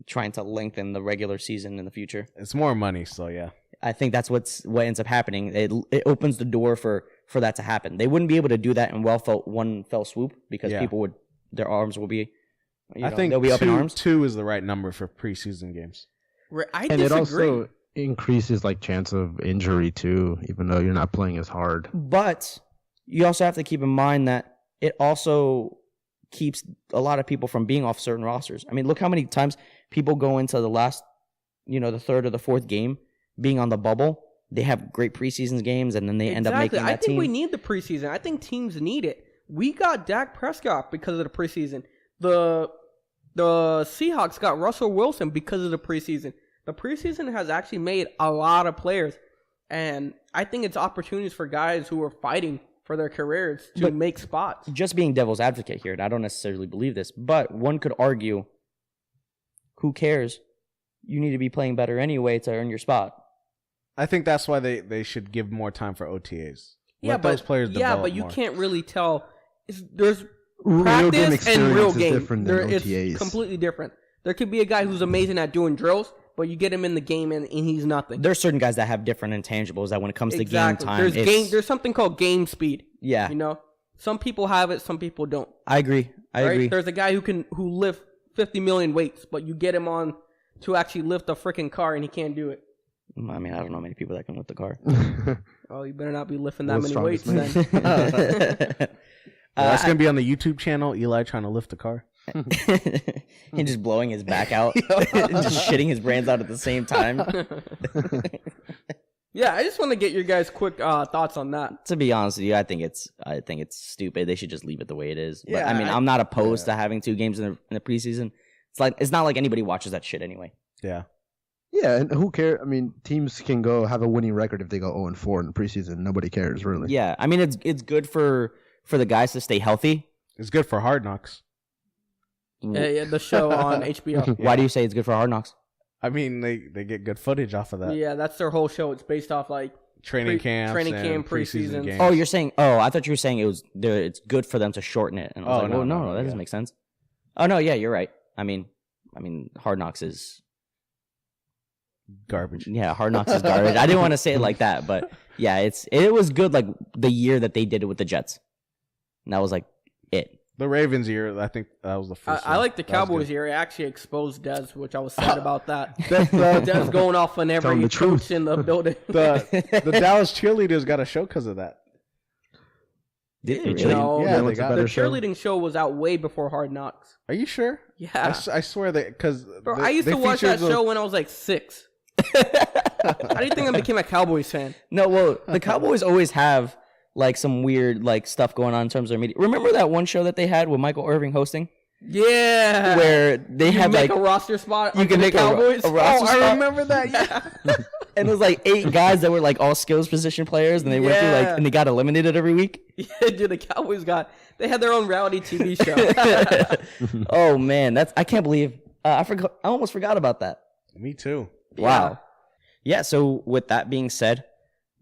trying to lengthen the regular season in the future. It's more money, so yeah. I think that's what ends up happening. It opens the door for that to happen. They wouldn't be able to do that in one fell swoop because people their arms will be. I think they'll be up in arms. 2 is the right number for preseason games. I and disagree. It also increases like chance of injury too, even though you're not playing as hard. But you also have to keep in mind that it also keeps a lot of people from being off certain rosters. I mean, look how many times people go into the last, the third or the fourth game being on the bubble. They have great preseason games, and then they end up making that team. I think we need the preseason. I think teams need it. We got Dak Prescott because of the preseason. The Seahawks got Russell Wilson because of the preseason. The preseason has actually made a lot of players, and I think it's opportunities for guys who are fighting for their careers to make spots. Just being devil's advocate here, and I don't necessarily believe this, but one could argue, who cares? You need to be playing better anyway to earn your spot. I think that's why they should give more time for OTAs. Yeah, Let those players develop but you more. can't really tell. There's Real game practice and real experience is game. different than It's OTAs. completely different. There could be a guy who's amazing at doing drills, but you get him in the game and he's nothing. There's certain guys that have different intangibles that when it comes to game time, There's something called game speed. Yeah. Some people have it, some people don't. I agree. I agree. There's a guy who lift 50 million weights, but you get him on to actually lift a freaking car and he can't do it. I mean, I don't know many people that can lift a car. Oh, you better not be lifting that many weights man. then. That's going to be on the YouTube channel, Eli trying to lift a car. And just blowing his back out, just shitting his brains out at the same time. Yeah, I just want to get your guys' quick thoughts on that. To be honest with you, I think it's stupid. They should just leave it the way it is. But Yeah, I mean, I'm not opposed to having 2 games in the preseason. It's not like anybody watches that shit anyway. Yeah. Yeah, and who cares? I mean, teams can go have a winning record if they go 0-4 in the preseason. Nobody cares, really. Yeah, I mean, it's good for the guys to stay healthy. It's good for Hard Knocks. Yeah, the show on HBO. Why do you say it's good for Hard Knocks? I mean, they get good footage off of that. Yeah, that's their whole show. It's based off like Training camp, preseason games. Oh, you're saying? Oh, I thought you were saying it's good for them to shorten it. And I was like, no, that doesn't make sense. Oh no, yeah, you're right. I mean, Hard Knocks is garbage. Yeah, Hard Knocks is garbage. I didn't want to say it like that, but yeah, it was good. Like the year that they did it with the Jets, and that was like it. The Ravens year, I think that was the first. I like the Cowboys year. It actually exposed Dez, which I was sad about that. Dez going off whenever he coached in the building. The Dallas cheerleaders got a show because of that. Did they really? No, Yeah, the got cheerleading show was out way before Hard Knocks. Are you sure? Yeah. I swear that because I used to watch that show when I was like 6. How do you think I became a Cowboys fan? No, well, the Cowboys always have like some weird like stuff going on in terms of their media. Remember that one show that they had with Michael Irving hosting? Yeah, where they had make like a roster spot. You can make Cowboys. a roster spot. I remember that. Yeah. And it was like 8 guys that were like all skills position players, and they went through and they got eliminated every week. Yeah, dude, the Cowboys they had their own reality TV show. Oh man, I can't believe I almost forgot about that. Me too. Wow. Yeah. So with that being said,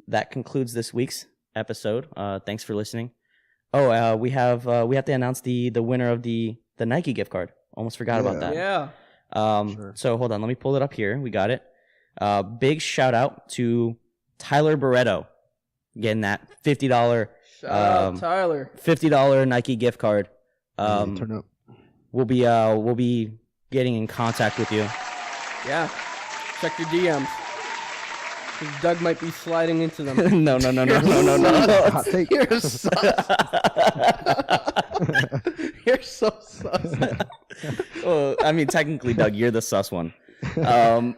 that concludes this week's episode. Thanks for listening. Oh, we have to announce the winner of the Nike gift card. Almost forgot about that. Yeah. Sure. So hold on, let me pull it up here. We got it. Big shout out to Tyler Barreto getting that $50 Shout out Tyler. $50 Nike gift card. Turn up. We'll be getting in contact with you. Yeah. Check your DMs. 'Cause Doug might be sliding into them. No. Hot take. You're sus. You're so sus. Well, I mean, technically, Doug, you're the sus one. No,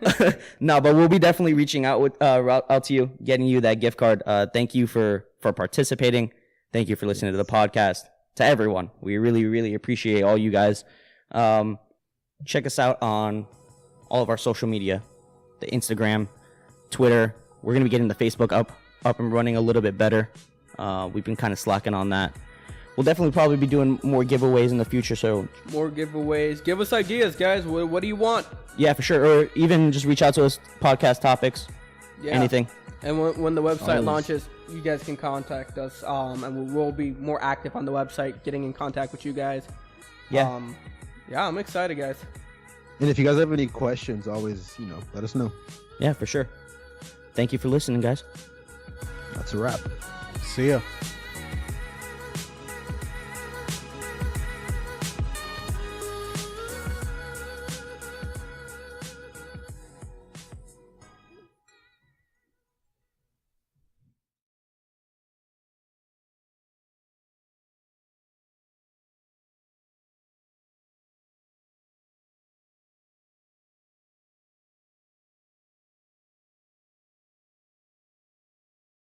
but we'll be definitely reaching out out to you, getting you that gift card. Thank you for participating. Thank you for listening to the podcast. To everyone, we really, really appreciate all you guys. Check us out on all of our social media, the Instagram, Twitter. We're gonna be getting the Facebook up and running a little bit better. We've been kind of slacking on that. We'll definitely probably be doing more giveaways in the future. So More giveaways. Give us ideas, guys. What do you want? yeah, for sure. Or even just reach out to us, podcast topics, Yeah. anything. And when the website Always. launches, you guys can contact us. And we'll be more active on the website, getting in contact with you guys. Yeah. Yeah, I'm excited, guys. And if you guys have any questions, always, let us know. Yeah, for sure. Thank you for listening, guys. That's a wrap. See ya.